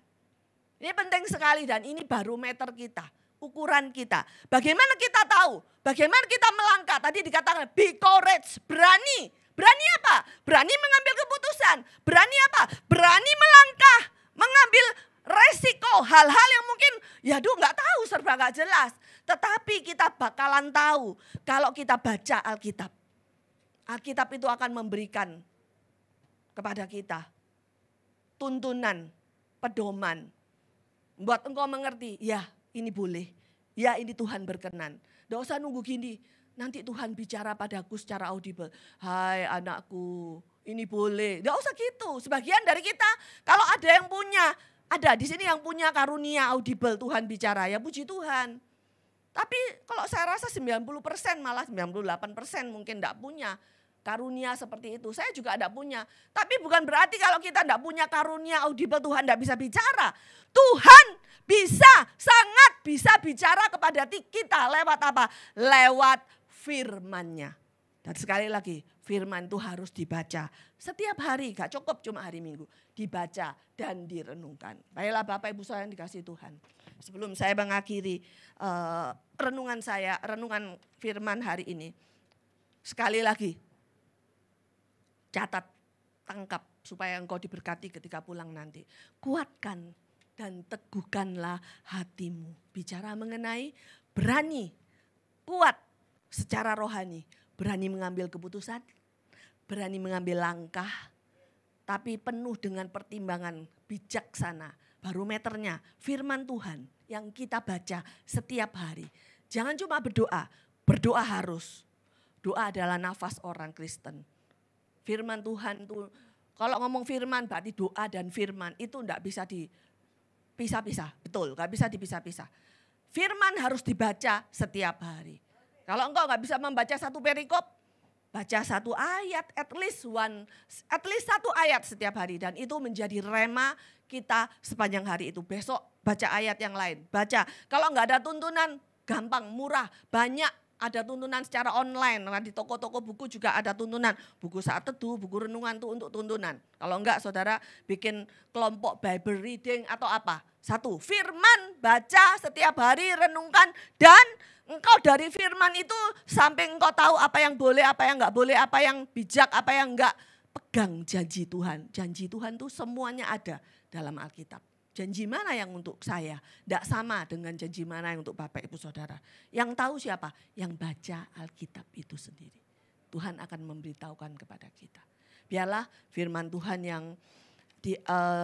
Ini penting sekali dan ini barometer kita. Ukuran kita. Bagaimana kita tahu? Bagaimana kita melangkah? Tadi dikatakan be courage, berani. Berani apa? Berani mengambil keputusan. Berani apa? Berani melangkah, mengambil resiko. Hal-hal yang mungkin ya nggak tahu, serba nggak jelas. Tetapi kita bakalan tahu kalau kita baca Alkitab. Alkitab itu akan memberikan kepada kita tuntunan, pedoman. Buat engkau mengerti, ya ini boleh, ya ini Tuhan berkenan. Nggak usah nunggu gini, nanti Tuhan bicara padaku secara audible. Hai anakku, ini boleh. Nggak usah gitu, sebagian dari kita kalau ada yang punya, ada di sini yang punya karunia audible Tuhan bicara, ya puji Tuhan. Tapi kalau saya rasa 90% malah 98% mungkin enggak punya karunia seperti itu. Saya juga enggak punya. Tapi bukan berarti kalau kita enggak punya karunia audible Tuhan enggak bisa bicara. Tuhan bisa, sangat bisa bicara kepada kita lewat apa? Lewat firman-Nya. Dan sekali lagi firman itu harus dibaca setiap hari, gak cukup cuma hari Minggu. Dibaca dan direnungkan. Baiklah Bapak Ibu saya yang dikasih Tuhan. Sebelum saya mengakhiri renungan saya, renungan firman hari ini. Sekali lagi, catat, tangkap supaya engkau diberkati ketika pulang nanti. Kuatkan dan teguhkanlah hatimu. Bicara mengenai berani, kuat secara rohani. Berani mengambil keputusan, berani mengambil langkah, tapi penuh dengan pertimbangan bijaksana. Barometernya firman Tuhan yang kita baca setiap hari. Jangan cuma berdoa, berdoa harus. Doa adalah nafas orang Kristen. Firman Tuhan itu, kalau ngomong firman berarti doa dan firman itu enggak bisa dipisah-pisah. Betul, enggak bisa dipisah-pisah. Firman harus dibaca setiap hari. Kalau engkau enggak bisa membaca satu perikop, baca satu ayat, at least satu ayat setiap hari. Dan itu menjadi rema kita sepanjang hari itu. Besok baca ayat yang lain, baca. Kalau enggak ada tuntunan, gampang, murah, banyak. Ada tuntunan secara online, di toko-toko buku juga ada tuntunan. Buku saat teduh, buku renungan itu untuk tuntunan. Kalau enggak saudara bikin kelompok Bible reading atau apa. Satu, firman, baca setiap hari, renungkan. Dan engkau dari firman itu sampai engkau tahu apa yang boleh, apa yang enggak boleh, apa yang bijak, apa yang enggak. Pegang janji Tuhan. Janji Tuhan itu semuanya ada dalam Alkitab. Janji mana yang untuk saya? Tidak sama dengan janji mana yang untuk Bapak Ibu Saudara. Yang tahu siapa? Yang baca Alkitab itu sendiri. Tuhan akan memberitahukan kepada kita. Biarlah firman Tuhan yang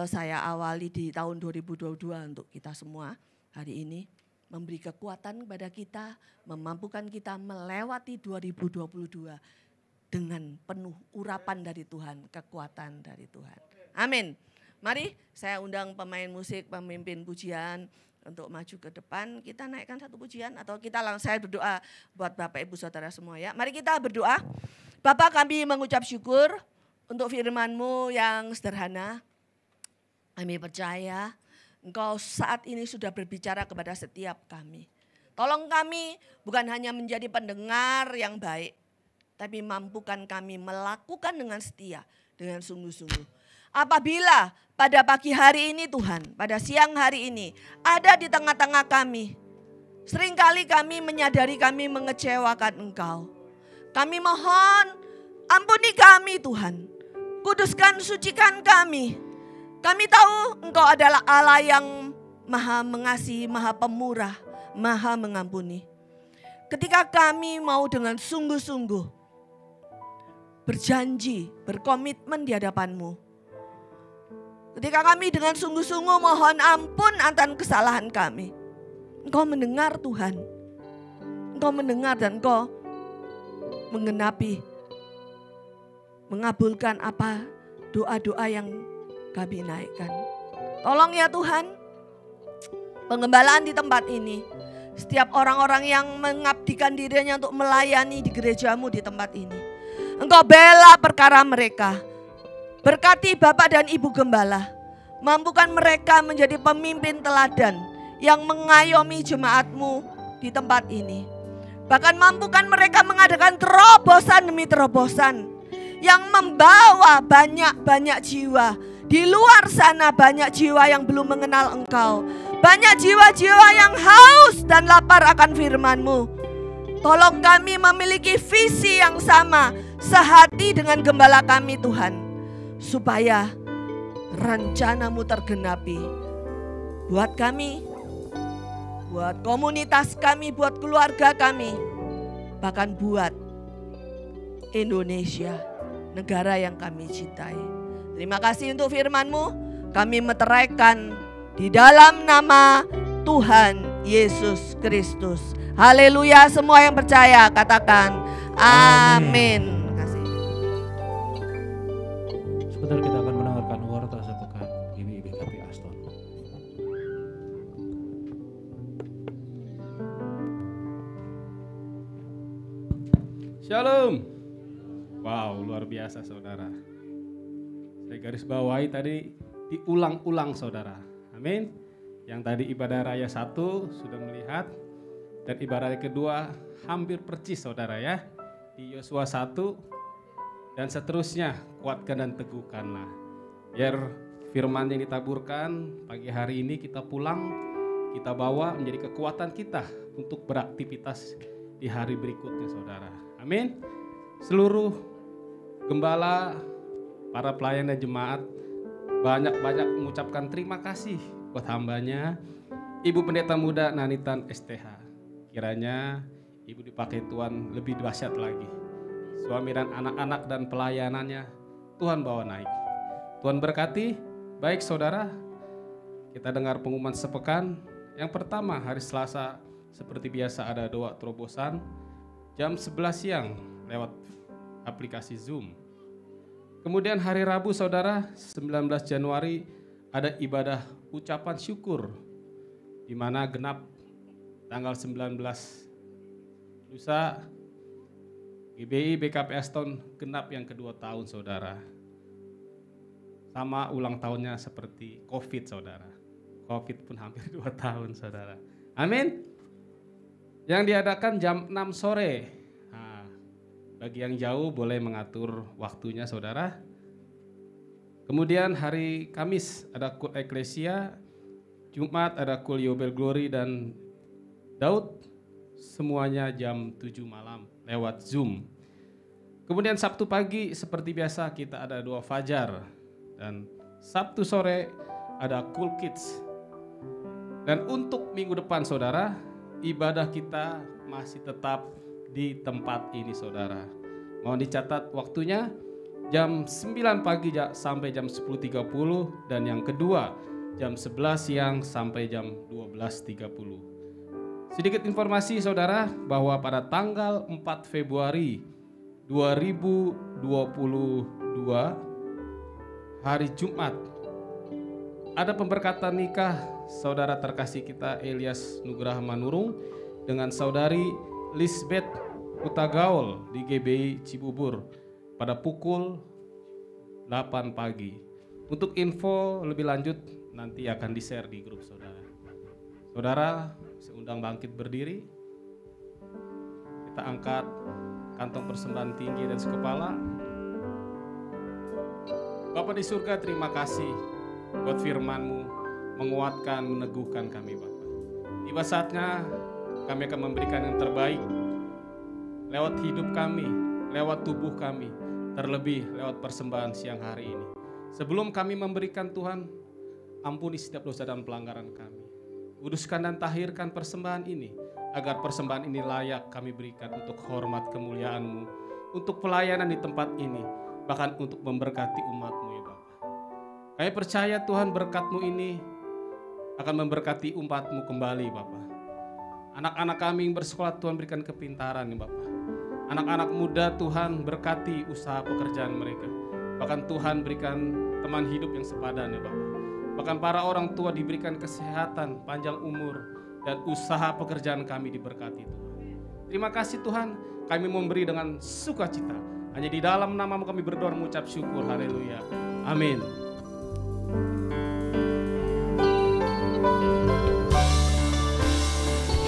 saya awali di tahun 2022 untuk kita semua hari ini. Memberi kekuatan kepada kita, memampukan kita melewati 2022 dengan penuh urapan dari Tuhan, kekuatan dari Tuhan. Amin. Mari saya undang pemain musik, pemimpin pujian untuk maju ke depan. Kita naikkan satu pujian atau kita langsung saya berdoa buat Bapak Ibu Saudara semua ya. Mari kita berdoa. Bapak, kami mengucap syukur untuk firman-Mu yang sederhana. Kami percaya Engkau saat ini sudah berbicara kepada setiap kami. Tolong kami bukan hanya menjadi pendengar yang baik, tapi mampukan kami melakukan dengan setia, dengan sungguh-sungguh. Apabila pada pagi hari ini Tuhan, pada siang hari ini ada di tengah-tengah kami, seringkali kami menyadari kami mengecewakan Engkau. Kami mohon ampuni kami Tuhan, kuduskan, sucikan kami. Kami tahu Engkau adalah Allah yang maha mengasihi, maha pemurah, maha mengampuni. Ketika kami mau dengan sungguh-sungguh berjanji, berkomitmen di hadapan-Mu. Ketika kami dengan sungguh-sungguh mohon ampun atas kesalahan kami. Engkau mendengar Tuhan. Engkau mendengar dan Engkau menggenapi, mengabulkan apa doa-doa yang kami naikkan. Tolong ya Tuhan, penggembalaan di tempat ini. Setiap orang-orang yang mengabdikan dirinya untuk melayani di gereja-Mu di tempat ini. Engkau bela perkara mereka. Berkati Bapak dan Ibu Gembala, mampukan mereka menjadi pemimpin teladan yang mengayomi jemaat-Mu di tempat ini. Bahkan mampukan mereka mengadakan terobosan demi terobosan yang membawa banyak-banyak jiwa. Di luar sana banyak jiwa yang belum mengenal Engkau. Banyak jiwa-jiwa yang haus dan lapar akan firman-Mu. Tolong kami memiliki visi yang sama, sehati dengan gembala kami Tuhan. Supaya rencana-Mu tergenapi buat kami, buat komunitas kami, buat keluarga kami, bahkan buat Indonesia, negara yang kami cintai. Terima kasih untuk firman-Mu, kami meteraikan di dalam nama Tuhan Yesus Kristus. Haleluya, semua yang percaya katakan amin. Sebentar kita akan mendengarkan warta sepekan GBI BKP Aston. Shalom. Wow, luar biasa saudara. Saya garis bawahi tadi diulang-ulang saudara. Amin. Yang tadi ibadah raya 1 sudah melihat. Dan ibadah raya kedua hampir percis saudara ya. Di Yosua 1 dan seterusnya, kuatkan dan teguhkanlah. Biar firman yang ditaburkan pagi hari ini kita pulang, kita bawa menjadi kekuatan kita untuk beraktivitas di hari berikutnya saudara. Amin. Seluruh gembala, para pelayan dan jemaat banyak-banyak mengucapkan terima kasih buat hambanya, Ibu Pendeta Muda Nanitan STH. Kiranya Ibu dipakai Tuhan lebih dahsyat lagi. Suami dan anak-anak dan pelayanannya Tuhan bawa naik. Tuhan berkati. Baik saudara, kita dengar pengumuman sepekan. Yang pertama hari Selasa seperti biasa ada doa terobosan jam 11 siang lewat aplikasi Zoom. Kemudian hari Rabu saudara 19 Januari ada ibadah ucapan syukur di mana genap tanggal 19 lusa GBI BKP Aston genap yang kedua tahun saudara. Sama ulang tahunnya seperti COVID saudara. COVID pun hampir 2 tahun saudara. Amin. Yang diadakan jam 6 sore. Bagi yang jauh boleh mengatur waktunya saudara. Kemudian hari Kamis ada Kul Eklesia, Jumat ada Kul Yobel Glory dan Daud, semuanya jam 7 malam lewat Zoom. Kemudian Sabtu pagi seperti biasa kita ada doa fajar dan Sabtu sore ada Kul Kids. Dan untuk minggu depan saudara, ibadah kita masih tetap di tempat ini saudara. Mohon dicatat waktunya jam 9 pagi sampai jam 10.30 dan yang kedua jam 11 siang sampai jam 12.30. Sedikit informasi saudara bahwa pada tanggal 4 Februari 2022 hari Jumat ada pemberkatan nikah saudara terkasih kita Elias Nugraha Manurung dengan saudari Lisbeth Utagaul di GBI Cibubur pada pukul 8 pagi. Untuk info lebih lanjut nanti akan di-share di grup saudara. Saudara, saya undang bangkit berdiri. Kita angkat kantong persembahan tinggi dan sekepala. Bapa di surga, terima kasih buat firman-Mu menguatkan, meneguhkan kami Bapa. Tiba saatnya kami akan memberikan yang terbaik lewat hidup kami, lewat tubuh kami, terlebih lewat persembahan siang hari ini. Sebelum kami memberikan Tuhan, ampuni setiap dosa dan pelanggaran kami. Kuduskan dan tahirkan persembahan ini, agar persembahan ini layak kami berikan untuk hormat kemuliaan-Mu, untuk pelayanan di tempat ini, bahkan untuk memberkati umat-Mu ya Bapa. Kami percaya Tuhan berkat-Mu ini akan memberkati umat-Mu kembali Bapa. Anak-anak kami yang bersekolah Tuhan berikan kepintaran ya Bapak. Anak-anak muda Tuhan berkati usaha pekerjaan mereka. Bahkan Tuhan berikan teman hidup yang sepadan ya Bapak. Bahkan para orang tua diberikan kesehatan, panjang umur, dan usaha pekerjaan kami diberkati Tuhan. Terima kasih Tuhan, kami memberi dengan sukacita. Hanya di dalam nama-Mu kami berdoa mengucap syukur. Haleluya. Amin.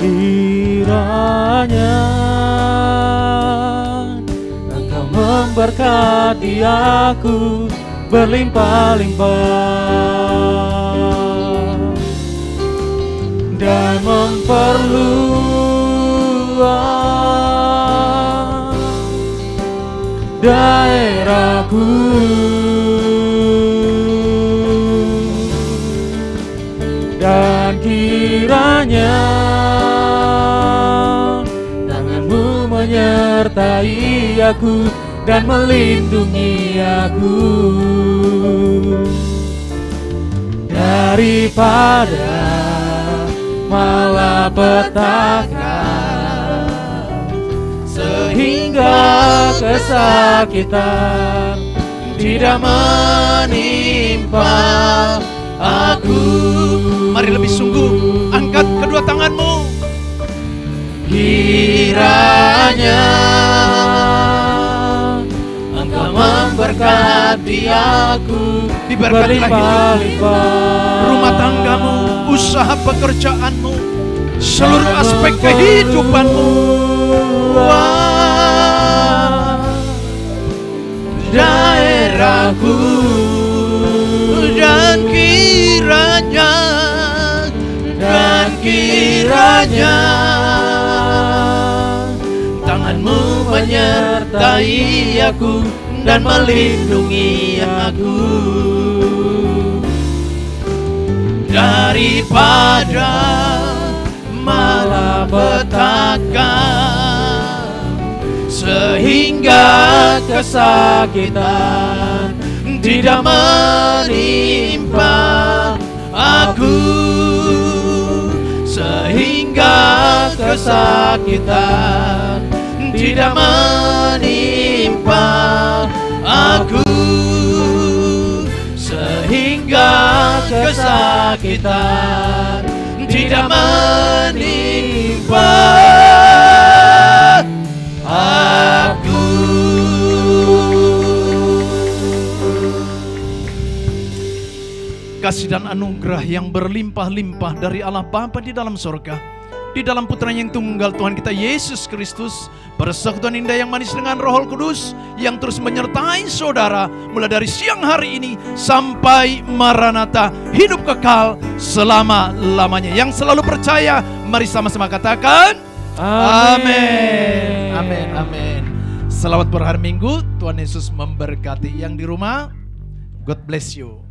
Kiranya Engkau memberkati aku berlimpah-limpah dan memperluas daerahku, dan kiranya menyertai aku dan melindungi aku daripada malapetaka, sehingga kesakitan tidak menimpa aku. Mari lebih sungguh, angkat kedua tanganmu. Kiranya Engkau memberkati aku Diberkatilah hidupmu, rumah tanggamu, usaha pekerjaanmu, seluruh aspek kehidupanmu. Daerahku, Dan kiranya tanganmu menyertai aku dan melindungi aku daripada malapetaka, sehingga kesakitan tidak menimpa aku, sehingga kesakitan tidak menimpa aku, sehingga kesakitan tidak menimpa aku. Kasih dan anugerah yang berlimpah-limpah dari Allah Bapa di dalam surga, di dalam Putranya yang tunggal Tuhan kita Yesus Kristus, persekutuan indah yang manis dengan Roh Kudus yang terus menyertai saudara mulai dari siang hari ini sampai Maranatha, hidup kekal selama-lamanya. Yang selalu percaya, mari sama-sama katakan amin. Amin, amin. Selamat berhari Minggu, Tuhan Yesus memberkati. Yang di rumah, God bless you.